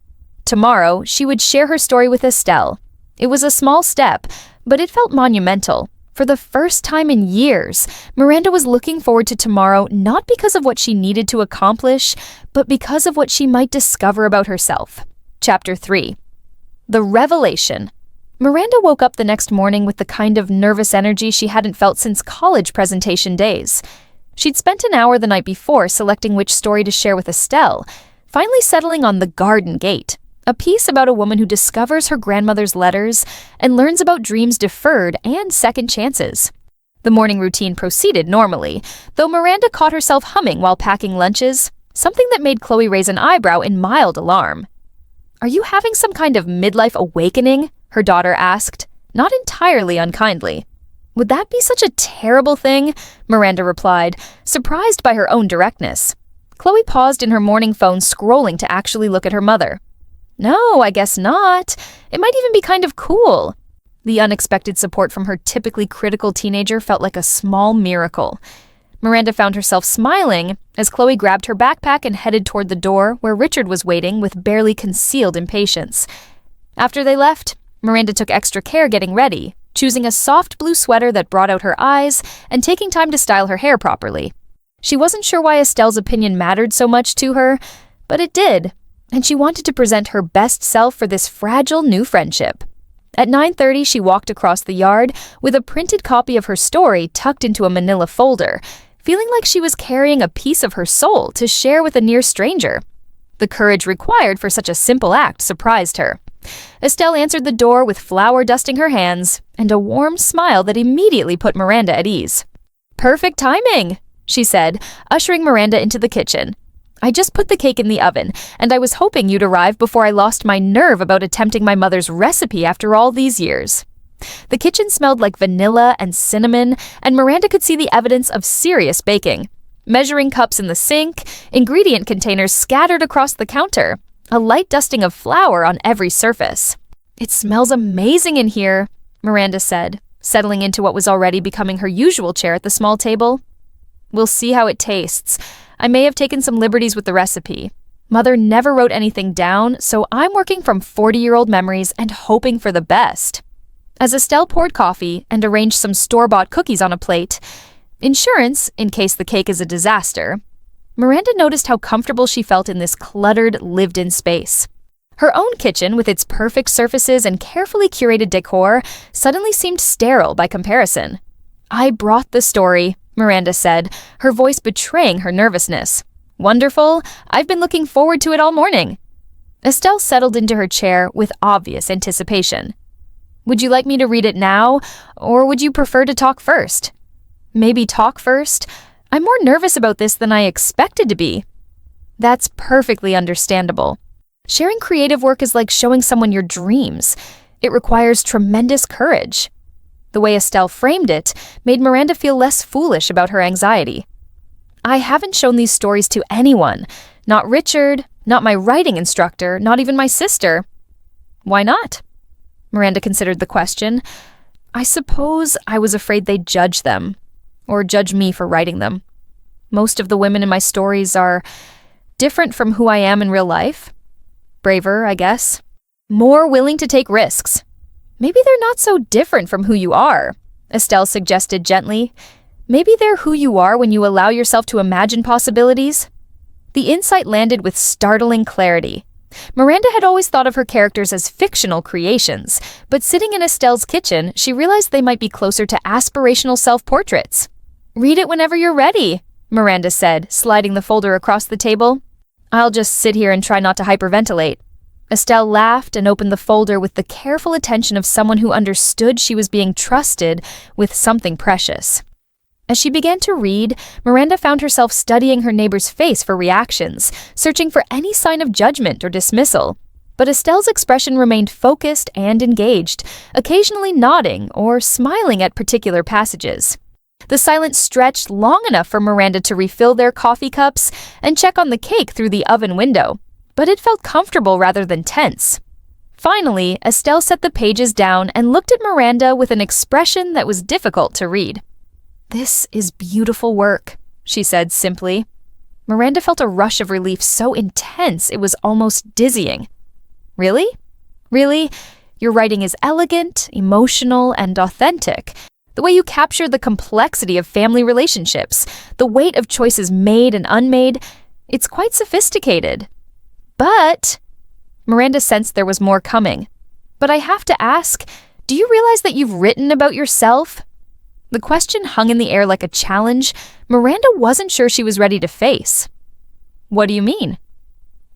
S1: Tomorrow, she would share her story with Estelle. It was a small step, but it felt monumental. For the first time in years, Miranda was looking forward to tomorrow not because of what she needed to accomplish, but because of what she might discover about herself. Chapter 3. The Revelation. Miranda woke up the next morning with the kind of nervous energy she hadn't felt since college presentation days. She'd spent an hour the night before selecting which story to share with Estelle, finally settling on The Garden Gate, a piece about a woman who discovers her grandmother's letters and learns about dreams deferred and second chances. The morning routine proceeded normally, though Miranda caught herself humming while packing lunches, something that made Chloe raise an eyebrow in mild alarm. "Are you having some kind of midlife awakening?" her daughter asked, not entirely unkindly. "Would that be such a terrible thing?" Miranda replied, surprised by her own directness. Chloe paused in her morning phone, scrolling to actually look at her mother. "No, I guess not. It might even be kind of cool." The unexpected support from her typically critical teenager felt like a small miracle. Miranda found herself smiling as Chloe grabbed her backpack and headed toward the door where Richard was waiting with barely concealed impatience. After they left, Miranda took extra care getting ready, choosing a soft blue sweater that brought out her eyes and taking time to style her hair properly. She wasn't sure why Estelle's opinion mattered so much to her, but it did, and she wanted to present her best self for this fragile new friendship. At 9:30, she walked across the yard with a printed copy of her story tucked into a manila folder, feeling like she was carrying a piece of her soul to share with a near stranger. The courage required for such a simple act surprised her. Estelle answered the door with flour dusting her hands and a warm smile that immediately put Miranda at ease. "Perfect timing," she said, ushering Miranda into the kitchen. "I just put the cake in the oven, and I was hoping you'd arrive before I lost my nerve about attempting my mother's recipe after all these years." The kitchen smelled like vanilla and cinnamon, and Miranda could see the evidence of serious baking. Measuring cups in the sink, ingredient containers scattered across the counter, a light dusting of flour on every surface. "It smells amazing in here," Miranda said, settling into what was already becoming her usual chair at the small table. "We'll see how it tastes. I may have taken some liberties with the recipe. Mother never wrote anything down, so I'm working from 40-year-old memories and hoping for the best." As Estelle poured coffee and arranged some store-bought cookies on a plate, insurance in case the cake is a disaster, Miranda noticed how comfortable she felt in this cluttered, lived-in space. Her own kitchen, with its perfect surfaces and carefully curated decor, suddenly seemed sterile by comparison. "I brought the story," Miranda said, her voice betraying her nervousness. "Wonderful. I've been looking forward to it all morning." Estelle settled into her chair with obvious anticipation. "Would you like me to read it now, or would you prefer to talk first?" "Maybe talk first. I'm more nervous about this than I expected to be." "That's perfectly understandable. Sharing creative work is like showing someone your dreams. It requires tremendous courage." The way Estelle framed it made Miranda feel less foolish about her anxiety. "I haven't shown these stories to anyone. Not Richard, not my writing instructor, not even my sister." "Why not?" Miranda considered the question. "I suppose I was afraid they'd judge them, or judge me for writing them. Most of the women in my stories are different from who I am in real life. Braver, I guess. More willing to take risks. Maybe they're not so different from who you are," Estelle suggested gently. "Maybe they're who you are when you allow yourself to imagine possibilities." The insight landed with startling clarity. Miranda had always thought of her characters as fictional creations, but sitting in Estelle's kitchen, she realized they might be closer to aspirational self-portraits. "Read it whenever you're ready," Miranda said, sliding the folder across the table. "I'll just sit here and try not to hyperventilate." Estelle laughed and opened the folder with the careful attention of someone who understood she was being trusted with something precious. As she began to read, Miranda found herself studying her neighbor's face for reactions, searching for any sign of judgment or dismissal. But Estelle's expression remained focused and engaged, occasionally nodding or smiling at particular passages. The silence stretched long enough for Miranda to refill their coffee cups and check on the cake through the oven window, but it felt comfortable rather than tense. Finally, Estelle set the pages down and looked at Miranda with an expression that was difficult to read. "This is beautiful work," she said simply. Miranda felt a rush of relief so intense it was almost dizzying. "Really? Really? Your writing is elegant, emotional, and authentic. The way you capture the complexity of family relationships, the weight of choices made and unmade, it's quite sophisticated. But," Miranda sensed there was more coming. "But I have to ask, do you realize that you've written about yourself?" The question hung in the air like a challenge Miranda wasn't sure she was ready to face. "What do you mean?"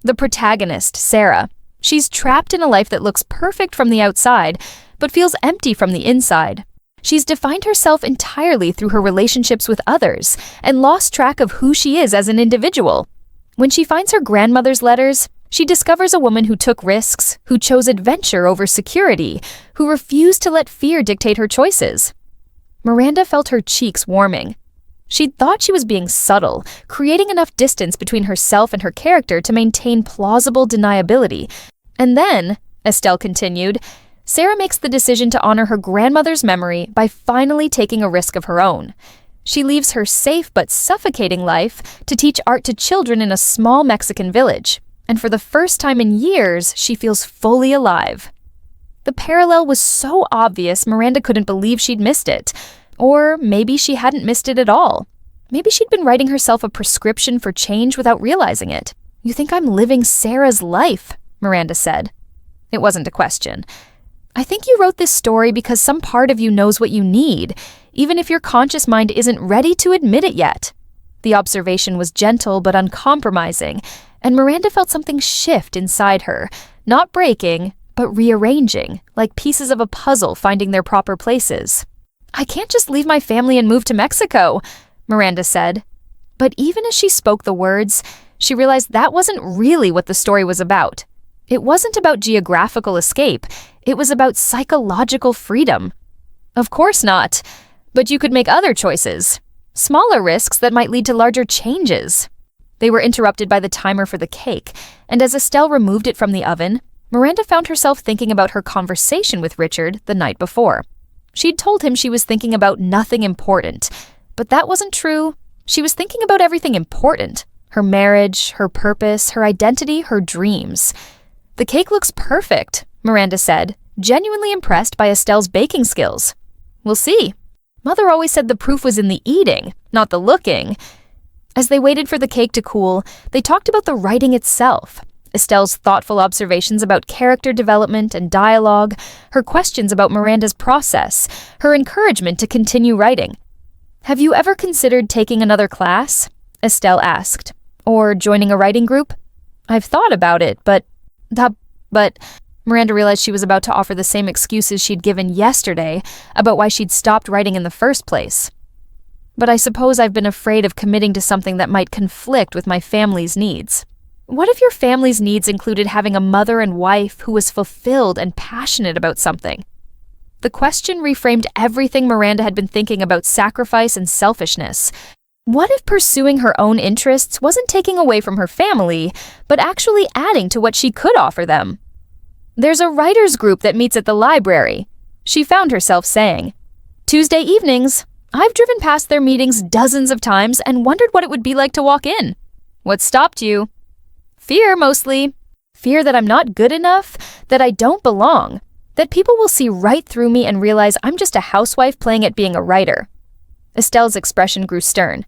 S1: "The protagonist, Sarah. She's trapped in a life that looks perfect from the outside, but feels empty from the inside. She's defined herself entirely through her relationships with others and lost track of who she is as an individual. When she finds her grandmother's letters, she discovers a woman who took risks, who chose adventure over security, who refused to let fear dictate her choices." Miranda felt her cheeks warming. She'd thought she was being subtle, creating enough distance between herself and her character to maintain plausible deniability. And then, Estelle continued, Sarah makes the decision to honor her grandmother's memory by finally taking a risk of her own. She leaves her safe but suffocating life to teach art to children in a small Mexican village. And for the first time in years, she feels fully alive. The parallel was so obvious, Miranda couldn't believe she'd missed it. Or maybe she hadn't missed it at all. Maybe she'd been writing herself a prescription for change without realizing it. "You think I'm living Sarah's life," Miranda said. It wasn't a question. "I think you wrote this story because some part of you knows what you need, even if your conscious mind isn't ready to admit it yet." The observation was gentle but uncompromising, and Miranda felt something shift inside her, not breaking, but rearranging, like pieces of a puzzle finding their proper places. "I can't just leave my family and move to Mexico," Miranda said. But even as she spoke the words, she realized that wasn't really what the story was about. It wasn't about geographical escape. It was about psychological freedom. Of course not. But you could make other choices. Smaller risks that might lead to larger changes. They were interrupted by the timer for the cake, and as Estelle removed it from the oven, Miranda found herself thinking about her conversation with Richard the night before. She'd told him she was thinking about nothing important, but that wasn't true. She was thinking about everything important. Her marriage, her purpose, her identity, her dreams. "The cake looks perfect," Miranda said, genuinely impressed by Estelle's baking skills. "We'll see. Mother always said the proof was in the eating, not the looking." As they waited for the cake to cool, they talked about the writing itself. Estelle's thoughtful observations about character development and dialogue, her questions about Miranda's process, her encouragement to continue writing. "Have you ever considered taking another class?" Estelle asked. "Or joining a writing group?" "I've thought about it, but Miranda realized she was about to offer the same excuses she'd given yesterday about why she'd stopped writing in the first place. "But I suppose I've been afraid of committing to something that might conflict with my family's needs." What if your family's needs included having a mother and wife who was fulfilled and passionate about something? The question reframed everything Miranda had been thinking about sacrifice and selfishness. What if pursuing her own interests wasn't taking away from her family, but actually adding to what she could offer them? "There's a writers' group that meets at the library," she found herself saying. "Tuesday evenings. I've driven past their meetings dozens of times and wondered what it would be like to walk in." "What stopped you?" "Fear, mostly. Fear that I'm not good enough, that I don't belong, that people will see right through me and realize I'm just a housewife playing at being a writer." Estelle's expression grew stern.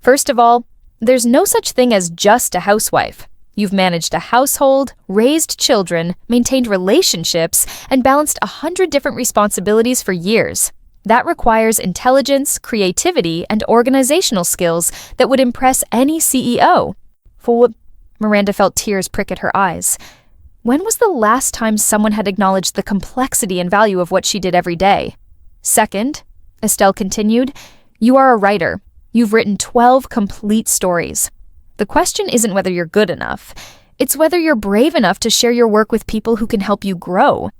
S1: "First of all, there's no such thing as just a housewife. You've managed a household, raised children, maintained relationships, and balanced 100 different responsibilities for years. That requires intelligence, creativity, and organizational skills that would impress any CEO. Miranda felt tears prick at her eyes. When was the last time someone had acknowledged the complexity and value of what she did every day? "Second," Estelle continued, "you are a writer. You've written 12 complete stories. The question isn't whether you're good enough. It's whether you're brave enough to share your work with people who can help you grow."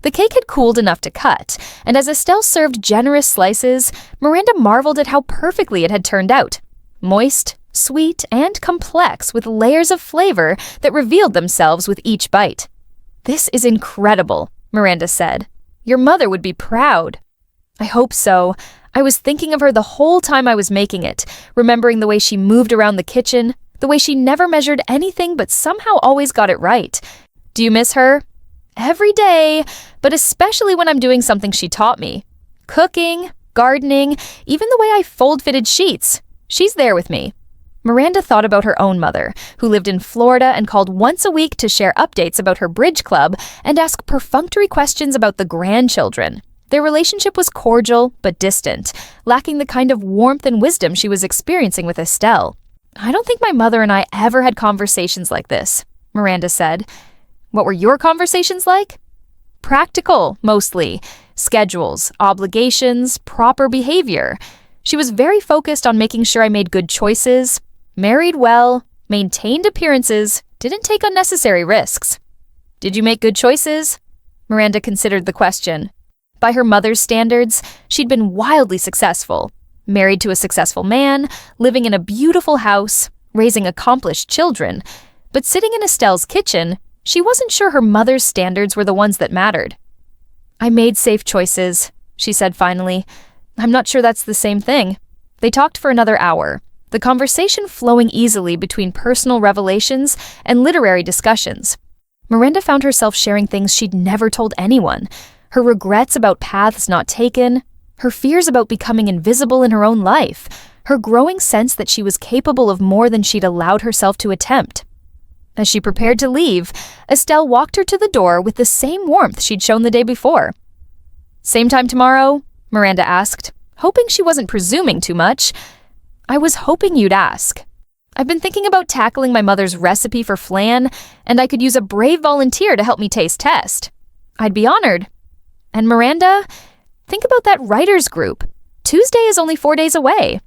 S1: The cake had cooled enough to cut, and as Estelle served generous slices, Miranda marveled at how perfectly it had turned out. Moist, sweet, and complex, with layers of flavor that revealed themselves with each bite. "This is incredible," Miranda said. "Your mother would be proud." "I hope so. I was thinking of her the whole time I was making it, remembering the way she moved around the kitchen, the way she never measured anything but somehow always got it right. Do you miss her?" "Every day, but especially when I'm doing something she taught me. Cooking, gardening, even the way I fold fitted sheets. She's there with me." Miranda thought about her own mother, who lived in Florida and called once a week to share updates about her bridge club and ask perfunctory questions about the grandchildren. Their relationship was cordial but distant, lacking the kind of warmth and wisdom she was experiencing with Estelle. "I don't think my mother and I ever had conversations like this," Miranda said. "What were your conversations like?" "Practical, mostly. Schedules, obligations, proper behavior. She was very focused on making sure I made good choices, married well, maintained appearances, didn't take unnecessary risks." "Did you make good choices?" Miranda considered the question. By her mother's standards, she'd been wildly successful. Married to a successful man, living in a beautiful house, raising accomplished children. But sitting in Estelle's kitchen, she wasn't sure her mother's standards were the ones that mattered. "I made safe choices," she said finally. "I'm not sure that's the same thing." They talked for another hour, the conversation flowing easily between personal revelations and literary discussions. Miranda found herself sharing things she'd never told anyone. Her regrets about paths not taken, her fears about becoming invisible in her own life, her growing sense that she was capable of more than she'd allowed herself to attempt. As she prepared to leave, Estelle walked her to the door with the same warmth she'd shown the day before. "Same time tomorrow?" Miranda asked, hoping she wasn't presuming too much. "I was hoping you'd ask. I've been thinking about tackling my mother's recipe for flan, and I could use a brave volunteer to help me taste test. I'd be honored. And Miranda, think about that writers group. Tuesday is only 4 days away."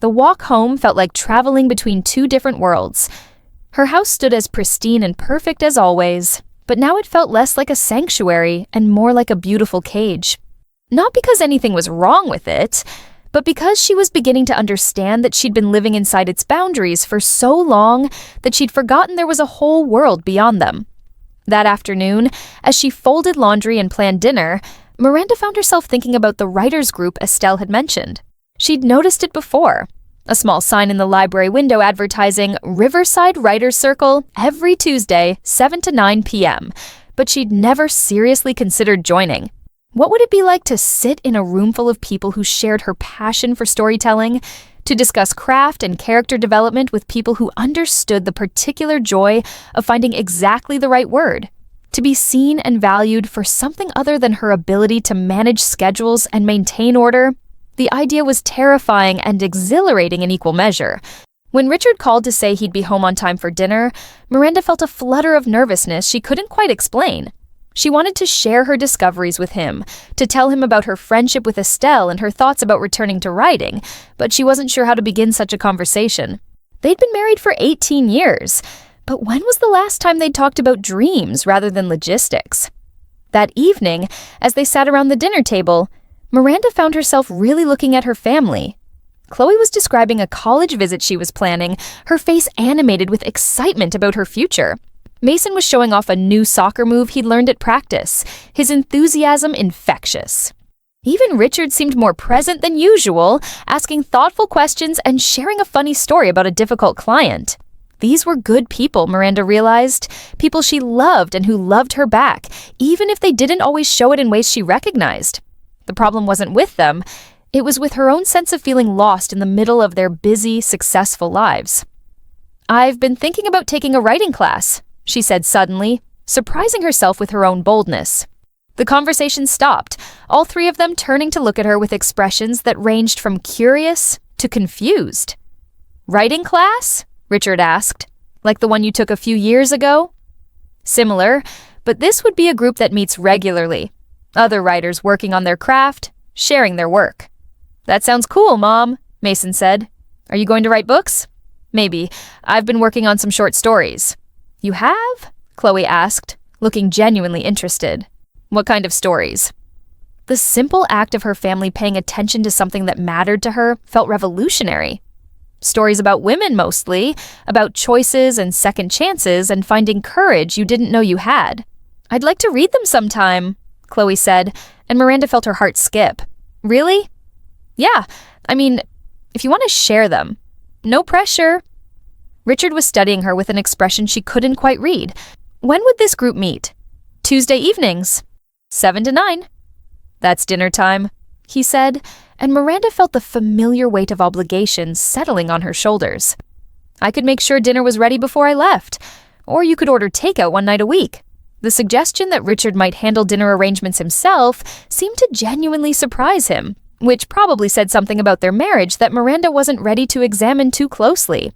S1: The walk home felt like traveling between two different worlds. Her house stood as pristine and perfect as always, but now it felt less like a sanctuary and more like a beautiful cage. Not because anything was wrong with it, but because she was beginning to understand that she'd been living inside its boundaries for so long that she'd forgotten there was a whole world beyond them. That afternoon, as she folded laundry and planned dinner, Miranda found herself thinking about the writers' group Estelle had mentioned. She'd noticed it before. A small sign in the library window advertising Riverside Writers Circle every Tuesday, 7 to 9 p.m., but she'd never seriously considered joining. What would it be like to sit in a room full of people who shared her passion for storytelling, to discuss craft and character development with people who understood the particular joy of finding exactly the right word, to be seen and valued for something other than her ability to manage schedules and maintain order? The idea was terrifying and exhilarating in equal measure. When Richard called to say he'd be home on time for dinner, Miranda felt a flutter of nervousness she couldn't quite explain. She wanted to share her discoveries with him, to tell him about her friendship with Estelle and her thoughts about returning to writing, but she wasn't sure how to begin such a conversation. They'd been married for 18 years, but when was the last time they'd talked about dreams rather than logistics? That evening, as they sat around the dinner table, Miranda found herself really looking at her family. Chloe was describing a college visit she was planning, her face animated with excitement about her future. Mason was showing off a new soccer move he'd learned at practice, his enthusiasm infectious. Even Richard seemed more present than usual, asking thoughtful questions and sharing a funny story about a difficult client. These were good people, Miranda realized, people she loved and who loved her back, even if they didn't always show it in ways she recognized. The problem wasn't with them, it was with her own sense of feeling lost in the middle of their busy, successful lives. "I've been thinking about taking a writing class," she said suddenly, surprising herself with her own boldness. The conversation stopped, all three of them turning to look at her with expressions that ranged from curious to confused. "Writing class?" Richard asked. "Like the one you took a few years ago?" "Similar, but this would be a group that meets regularly. Other writers working on their craft, sharing their work." "That sounds cool, Mom," Mason said. "Are you going to write books?" "Maybe. I've been working on some short stories." "You have?" Chloe asked, looking genuinely interested. "What kind of stories?" The simple act of her family paying attention to something that mattered to her felt revolutionary. "Stories about women mostly, about choices and second chances and finding courage you didn't know you had." "I'd like to read them sometime," Chloe said, and Miranda felt her heart skip. "Really?" "Yeah, I mean, if you want to share them. No pressure." Richard was studying her with an expression she couldn't quite read. "When would this group meet?" "Tuesday evenings. 7 to 9. "That's dinner time," he said, and Miranda felt the familiar weight of obligations settling on her shoulders. "I could make sure dinner was ready before I left, or you could order takeout one night a week." The suggestion that Richard might handle dinner arrangements himself seemed to genuinely surprise him, which probably said something about their marriage that Miranda wasn't ready to examine too closely.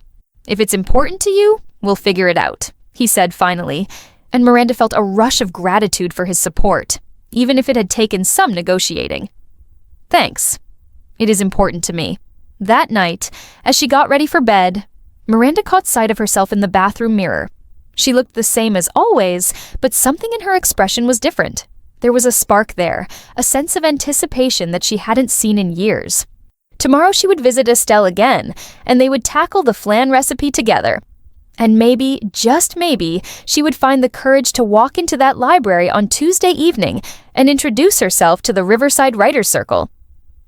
S1: "If it's important to you, we'll figure it out," he said finally, and Miranda felt a rush of gratitude for his support, even if it had taken some negotiating. "Thanks. It is important to me." That night, as she got ready for bed, Miranda caught sight of herself in the bathroom mirror. She looked the same as always, but something in her expression was different. There was a spark there, a sense of anticipation that she hadn't seen in years. Tomorrow she would visit Estelle again, and they would tackle the flan recipe together. And maybe, just maybe, she would find the courage to walk into that library on Tuesday evening and introduce herself to the Riverside Writers Circle.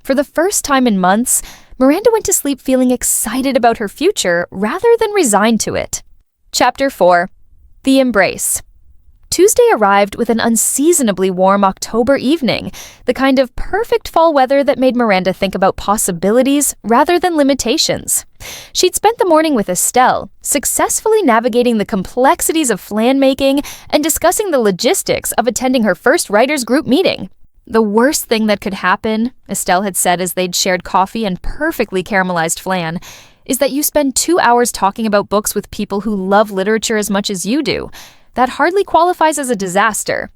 S1: For the first time in months, Miranda went to sleep feeling excited about her future rather than resigned to it. Chapter 4. The Embrace. Tuesday arrived with an unseasonably warm October evening, the kind of perfect fall weather that made Miranda think about possibilities rather than limitations. She'd spent the morning with Estelle, successfully navigating the complexities of flan making and discussing the logistics of attending her first writers' group meeting. "The worst thing that could happen," Estelle had said as they'd shared coffee and perfectly caramelized flan, "is that you spend 2 hours talking about books with people who love literature as much as you do. That hardly qualifies as a disaster."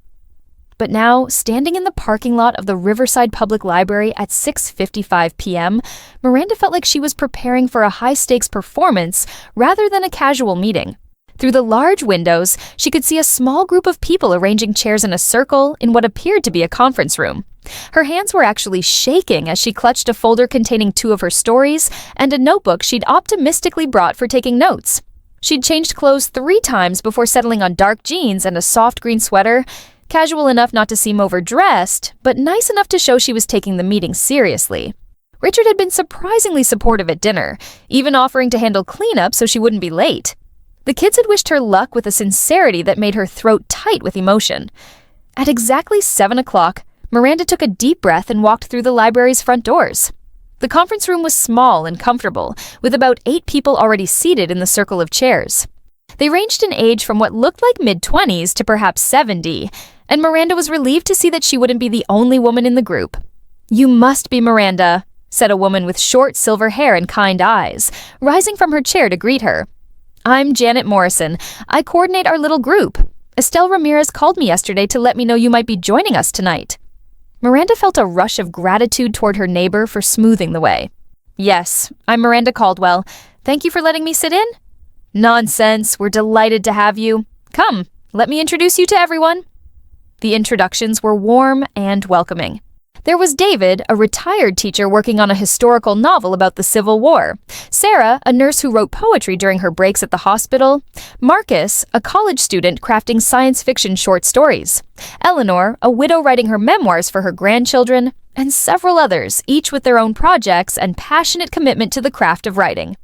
S1: But now, standing in the parking lot of the Riverside Public Library at 6:55 p.m., Miranda felt like she was preparing for a high-stakes performance rather than a casual meeting. Through the large windows, she could see a small group of people arranging chairs in a circle in what appeared to be a conference room. Her hands were actually shaking as she clutched a folder containing 2 of her stories and a notebook she'd optimistically brought for taking notes. She'd changed clothes 3 times before settling on dark jeans and a soft green sweater, casual enough not to seem overdressed, but nice enough to show she was taking the meeting seriously. Richard had been surprisingly supportive at dinner, even offering to handle cleanup so she wouldn't be late. The kids had wished her luck with a sincerity that made her throat tight with emotion. At exactly 7 o'clock, Miranda took a deep breath and walked through the library's front doors. The conference room was small and comfortable, with about 8 people already seated in the circle of chairs. They ranged in age from what looked like mid-20s to perhaps 70, and Miranda was relieved to see that she wouldn't be the only woman in the group. "You must be Miranda," said a woman with short silver hair and kind eyes, rising from her chair to greet her. "I'm Janet Morrison. I coordinate our little group. Estelle Ramirez called me yesterday to let me know you might be joining us tonight." Miranda felt a rush of gratitude toward her neighbor for smoothing the way. "Yes, I'm Miranda Caldwell. Thank you for letting me sit in." "Nonsense, we're delighted to have you. Come, let me introduce you to everyone." The introductions were warm and welcoming. There was David, a retired teacher working on a historical novel about the Civil War. Sarah, a nurse who wrote poetry during her breaks at the hospital. Marcus, a college student crafting science fiction short stories. Eleanor, a widow writing her memoirs for her grandchildren. And several others, each with their own projects and passionate commitment to the craft of writing.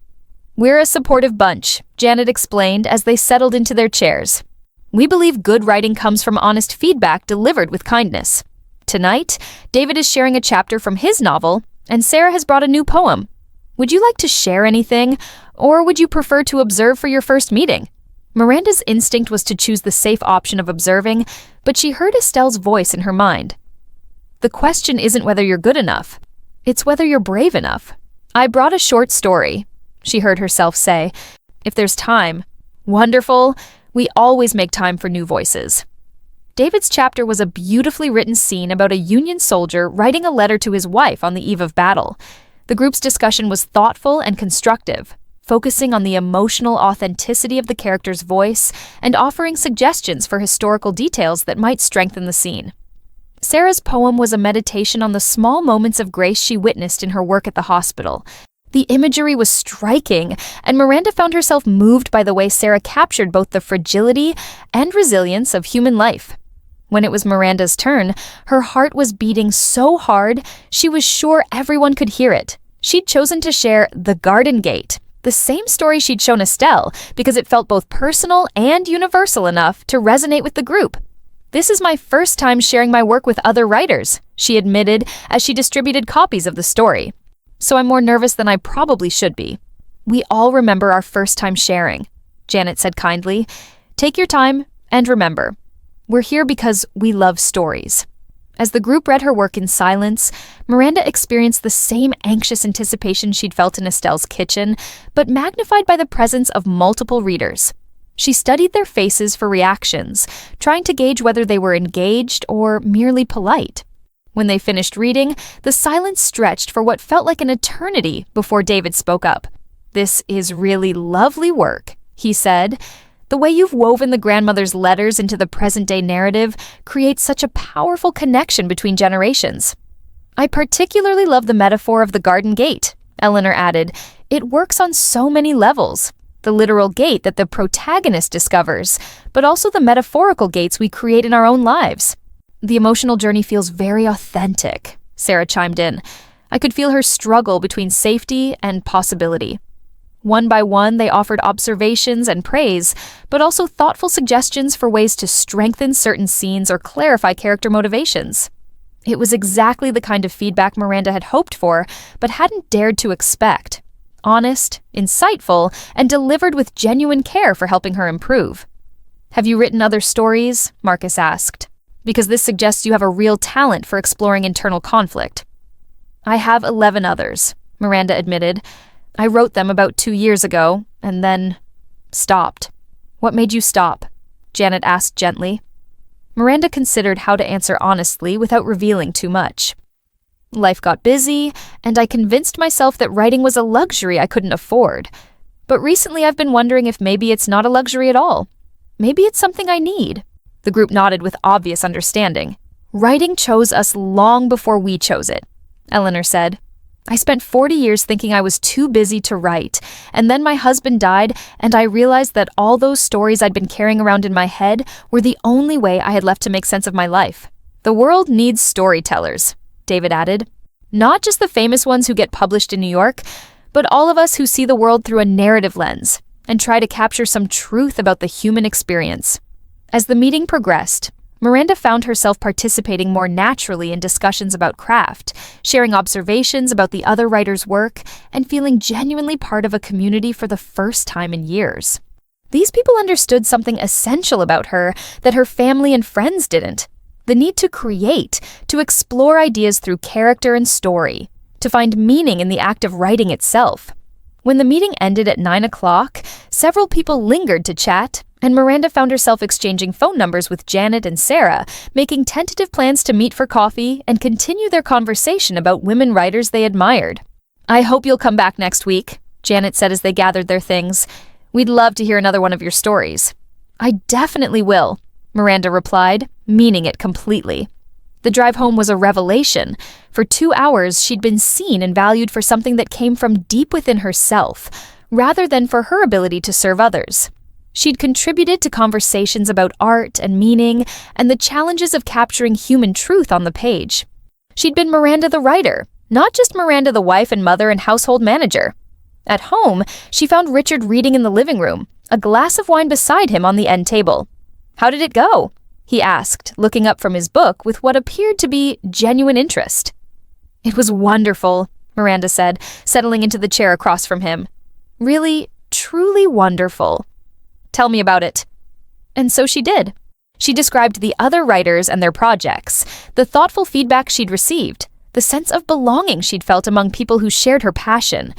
S1: "We're a supportive bunch," Janet explained as they settled into their chairs. "We believe good writing comes from honest feedback delivered with kindness. Tonight, David is sharing a chapter from his novel, and Sarah has brought a new poem. Would you like to share anything, or would you prefer to observe for your first meeting?" Miranda's instinct was to choose the safe option of observing, but she heard Estelle's voice in her mind. "The question isn't whether you're good enough. It's whether you're brave enough. I brought a short story," she heard herself say. "If there's time." "Wonderful. We always make time for new voices." David's chapter was a beautifully written scene about a Union soldier writing a letter to his wife on the eve of battle. The group's discussion was thoughtful and constructive, focusing on the emotional authenticity of the character's voice and offering suggestions for historical details that might strengthen the scene. Sarah's poem was a meditation on the small moments of grace she witnessed in her work at the hospital. The imagery was striking, and Miranda found herself moved by the way Sarah captured both the fragility and resilience of human life. When it was Miranda's turn, her heart was beating so hard she was sure everyone could hear it. She'd chosen to share The Garden Gate, the same story she'd shown Estelle, because it felt both personal and universal enough to resonate with the group. "This is my first time sharing my work with other writers," she admitted as she distributed copies of the story. "So I'm more nervous than I probably should be." "We all remember our first time sharing," Janet said kindly. "Take your time and remember, we're here because we love stories." As the group read her work in silence, Miranda experienced the same anxious anticipation she'd felt in Estelle's kitchen, but magnified by the presence of multiple readers. She studied their faces for reactions, trying to gauge whether they were engaged or merely polite. When they finished reading, the silence stretched for what felt like an eternity before David spoke up. "This is really lovely work," he said. "The way you've woven the grandmother's letters into the present-day narrative creates such a powerful connection between generations." "I particularly love the metaphor of the garden gate," Eleanor added. "It works on so many levels. The literal gate that the protagonist discovers, but also the metaphorical gates we create in our own lives." "The emotional journey feels very authentic," Sarah chimed in. "I could feel her struggle between safety and possibility." One by one, they offered observations and praise, but also thoughtful suggestions for ways to strengthen certain scenes or clarify character motivations. It was exactly the kind of feedback Miranda had hoped for, but hadn't dared to expect. Honest, insightful, and delivered with genuine care for helping her improve. "Have you written other stories?" Marcus asked. "Because this suggests you have a real talent for exploring internal conflict." "I have 11 others," Miranda admitted. "I wrote them about 2 years ago, and then stopped." "What made you stop?" Janet asked gently. Miranda considered how to answer honestly without revealing too much. "Life got busy, and I convinced myself that writing was a luxury I couldn't afford. But recently I've been wondering if maybe it's not a luxury at all. Maybe it's something I need." The group nodded with obvious understanding. "Writing chose us long before we chose it," Eleanor said. "I spent 40 years thinking I was too busy to write, and then my husband died, and I realized that all those stories I'd been carrying around in my head were the only way I had left to make sense of my life. The world needs storytellers," David added. "Not just the famous ones who get published in New York, but all of us who see the world through a narrative lens and try to capture some truth about the human experience." As the meeting progressed, Miranda found herself participating more naturally in discussions about craft, sharing observations about the other writers' work, and feeling genuinely part of a community for the first time in years. These people understood something essential about her that her family and friends didn't: the need to create, to explore ideas through character and story, to find meaning in the act of writing itself. When the meeting ended at 9 o'clock, several people lingered to chat, and Miranda found herself exchanging phone numbers with Janet and Sarah, making tentative plans to meet for coffee and continue their conversation about women writers they admired. "I hope you'll come back next week," Janet said as they gathered their things. "We'd love to hear another one of your stories." "I definitely will," Miranda replied, meaning it completely. The drive home was a revelation. For 2 hours, she'd been seen and valued for something that came from deep within herself, rather than for her ability to serve others. She'd contributed to conversations about art and meaning and the challenges of capturing human truth on the page. She'd been Miranda the writer, not just Miranda the wife and mother and household manager. At home, she found Richard reading in the living room, a glass of wine beside him on the end table. "How did it go?" he asked, looking up from his book with what appeared to be genuine interest. "It was wonderful," Miranda said, settling into the chair across from him. "Really, truly wonderful." "Tell me about it." And so she did. She described the other writers and their projects, the thoughtful feedback she'd received, the sense of belonging she'd felt among people who shared her passion.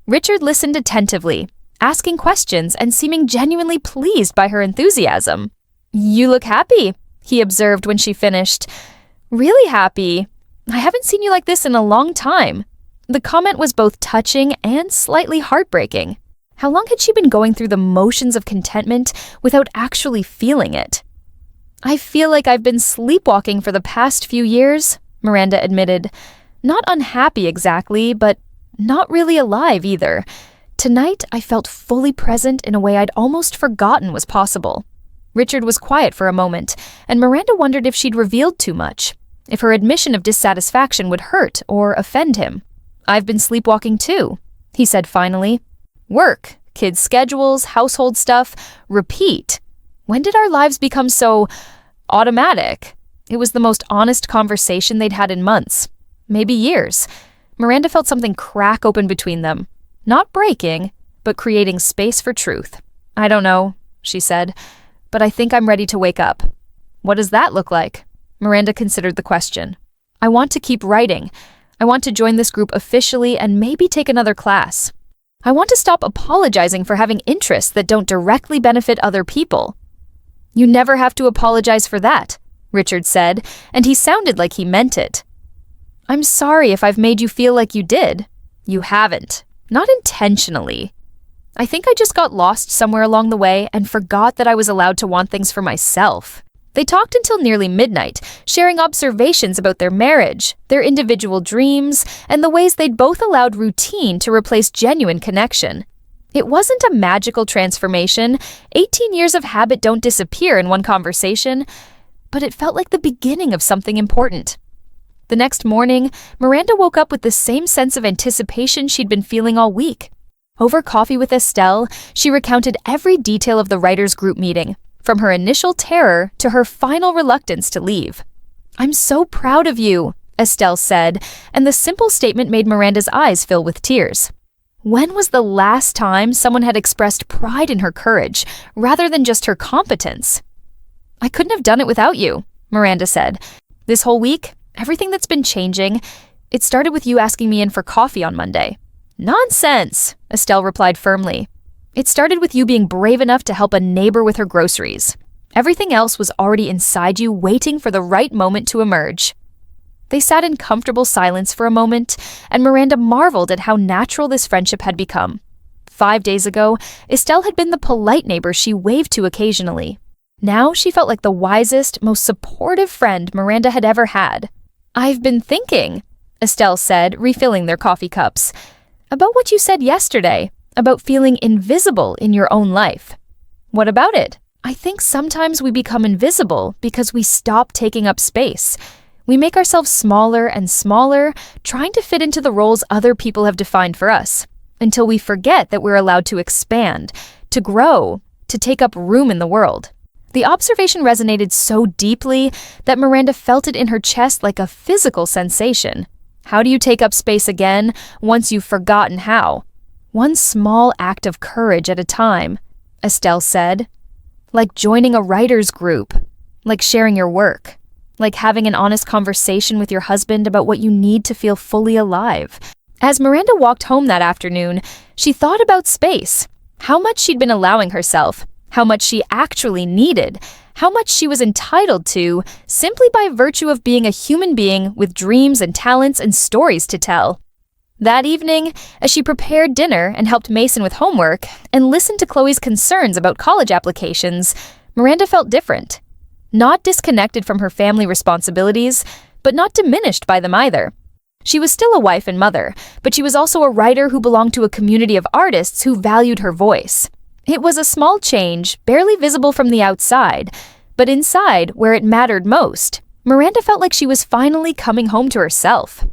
S1: Richard listened attentively, asking questions and seeming genuinely pleased by her enthusiasm. "You look happy," he observed when she finished. "Really happy. I haven't seen you like this in a long time." The comment was both touching and slightly heartbreaking. How long had she been going through the motions of contentment without actually feeling it? "I feel like I've been sleepwalking for the past few years," Miranda admitted. "Not unhappy exactly, but not really alive either. Tonight, I felt fully present in a way I'd almost forgotten was possible." Richard was quiet for a moment, and Miranda wondered if she'd revealed too much, if her admission of dissatisfaction would hurt or offend him. "I've been sleepwalking too," he said finally. "Work, kids' schedules, household stuff, repeat. When did our lives become so automatic?" It was the most honest conversation they'd had in months, maybe years. Miranda felt something crack open between them. Not breaking, but creating space for truth. "I don't know," she said, "but I think I'm ready to wake up." "What does that look like?" Miranda considered the question. "I want to keep writing. I want to join this group officially and maybe take another class. I want to stop apologizing for having interests that don't directly benefit other people." "You never have to apologize for that," Richard said, and he sounded like he meant it. "I'm sorry if I've made you feel like you did." "You haven't. Not intentionally. I think I just got lost somewhere along the way and forgot that I was allowed to want things for myself." They talked until nearly midnight, sharing observations about their marriage, their individual dreams, and the ways they'd both allowed routine to replace genuine connection. It wasn't a magical transformation. 18 years of habit don't disappear in one conversation, but it felt like the beginning of something important. The next morning, Miranda woke up with the same sense of anticipation she'd been feeling all week. Over coffee with Estelle, she recounted every detail of the writers' group meeting, from her initial terror to her final reluctance to leave. "I'm so proud of you," Estelle said, and the simple statement made Miranda's eyes fill with tears. When was the last time someone had expressed pride in her courage, rather than just her competence? "I couldn't have done it without you," Miranda said. "This whole week, everything that's been changing, it started with you asking me in for coffee on Monday." "Nonsense," Estelle replied firmly. "It started with you being brave enough to help a neighbor with her groceries. Everything else was already inside you, waiting for the right moment to emerge." They sat in comfortable silence for a moment, and Miranda marveled at how natural this friendship had become. 5 days ago, Estelle had been the polite neighbor she waved to occasionally. Now she felt like the wisest, most supportive friend Miranda had ever had. "I've been thinking," Estelle said, refilling their coffee cups, "about what you said yesterday, about feeling invisible in your own life." "What about it?" "I think sometimes we become invisible because we stop taking up space. We make ourselves smaller and smaller, trying to fit into the roles other people have defined for us, until we forget that we're allowed to expand, to grow, to take up room in the world." The observation resonated so deeply that Miranda felt it in her chest like a physical sensation. How do you take up space again once you've forgotten how? "One small act of courage at a time," Estelle said. "Like joining a writer's group, like sharing your work, like having an honest conversation with your husband about what you need to feel fully alive." As Miranda walked home that afternoon, she thought about space, how much she'd been allowing herself, how much she actually needed, how much she was entitled to simply by virtue of being a human being with dreams and talents and stories to tell. That evening, as she prepared dinner and helped Mason with homework and listened to Chloe's concerns about college applications, Miranda felt different. Not disconnected from her family responsibilities, but not diminished by them either. She was still a wife and mother, but she was also a writer who belonged to a community of artists who valued her voice. It was a small change, barely visible from the outside, but inside, where it mattered most, Miranda felt like she was finally coming home to herself.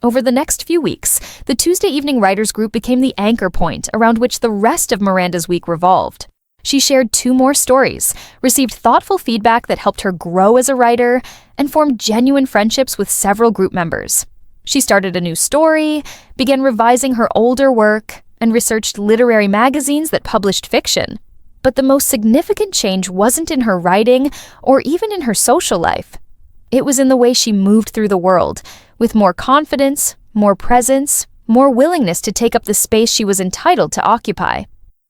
S1: Over the next few weeks, the Tuesday evening writers group became the anchor point around which the rest of Miranda's week revolved. She shared 2 more stories, received thoughtful feedback that helped her grow as a writer, and formed genuine friendships with several group members. She started a new story, began revising her older work, and researched literary magazines that published fiction. But the most significant change wasn't in her writing or even in her social life. It was in the way she moved through the world, with more confidence, more presence, more willingness to take up the space she was entitled to occupy.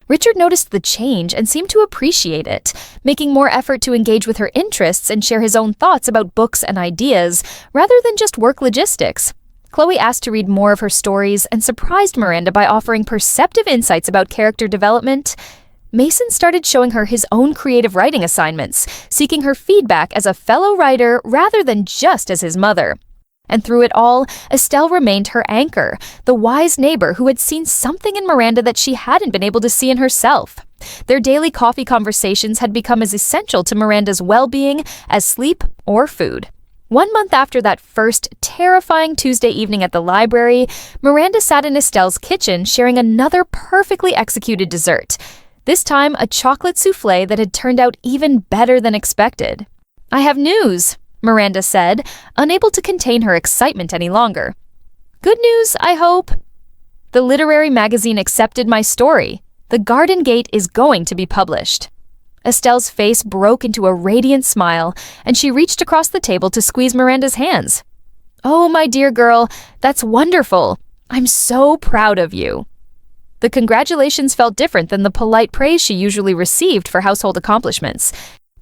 S1: Richard noticed the change and seemed to appreciate it, making more effort to engage with her interests and share his own thoughts about books and ideas, rather than just work logistics. Chloe asked to read more of her stories and surprised Miranda by offering perceptive insights about character development. Mason started showing her his own creative writing assignments, seeking her feedback as a fellow writer rather than just as his mother. And through it all, Estelle remained her anchor, the wise neighbor who had seen something in Miranda that she hadn't been able to see in herself. Their daily coffee conversations had become as essential to Miranda's well-being as sleep or food. 1 month after that first terrifying Tuesday evening at the library, Miranda sat in Estelle's kitchen sharing another perfectly executed dessert, this time a chocolate soufflé that had turned out even better than expected. "I have news," Miranda said, unable to contain her excitement any longer. "Good news, I hope." "The literary magazine accepted my story. The Garden Gate is going to be published." Estelle's face broke into a radiant smile, and she reached across the table to squeeze Miranda's hands. "Oh, my dear girl, that's wonderful. I'm so proud of you." The congratulations felt different than the polite praise she usually received for household accomplishments.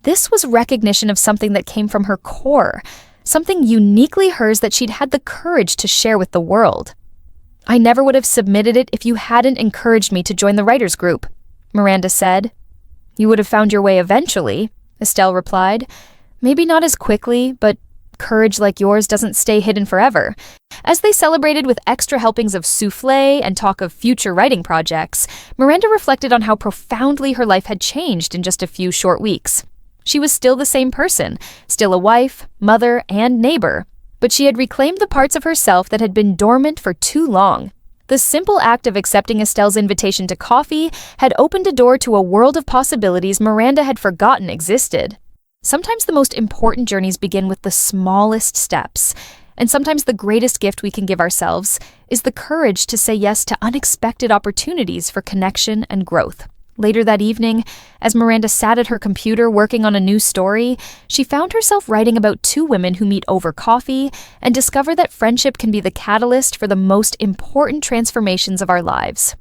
S1: This was recognition of something that came from her core, something uniquely hers that she'd had the courage to share with the world. "I never would have submitted it if you hadn't encouraged me to join the writers' group," Miranda said. "You would have found your way eventually," Estelle replied. "Maybe not as quickly, but courage like yours doesn't stay hidden forever." As they celebrated with extra helpings of soufflé and talk of future writing projects, Miranda reflected on how profoundly her life had changed in just a few short weeks. She was still the same person, still a wife, mother, and neighbor, but she had reclaimed the parts of herself that had been dormant for too long. The simple act of accepting Estelle's invitation to coffee had opened a door to a world of possibilities Miranda had forgotten existed. Sometimes the most important journeys begin with the smallest steps, and sometimes the greatest gift we can give ourselves is the courage to say yes to unexpected opportunities for connection and growth. Later that evening, as Miranda sat at her computer working on a new story, she found herself writing about two women who meet over coffee and discover that friendship can be the catalyst for the most important transformations of our lives.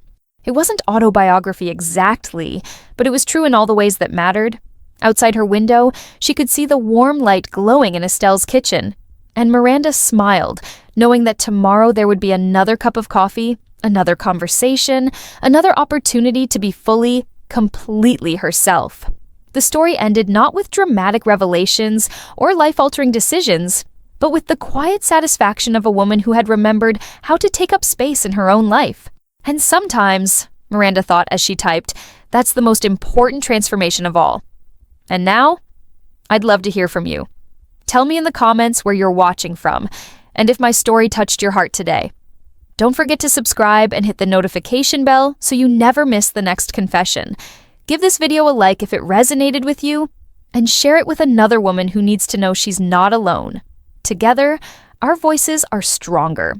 S1: It wasn't autobiography exactly, but it was true in all the ways that mattered. Outside her window, she could see the warm light glowing in Estelle's kitchen, and Miranda smiled, knowing that tomorrow there would be another cup of coffee, another conversation, another opportunity to be fully, completely herself. The story ended not with dramatic revelations or life-altering decisions, but with the quiet satisfaction of a woman who had remembered how to take up space in her own life. And sometimes, Miranda thought as she typed, that's the most important transformation of all. And now, I'd love to hear from you. Tell me in the comments where you're watching from, and if my story touched your heart today. Don't forget to subscribe and hit the notification bell so you never miss the next confession. Give this video a like if it resonated with you, and share it with another woman who needs to know she's not alone. Together, our voices are stronger.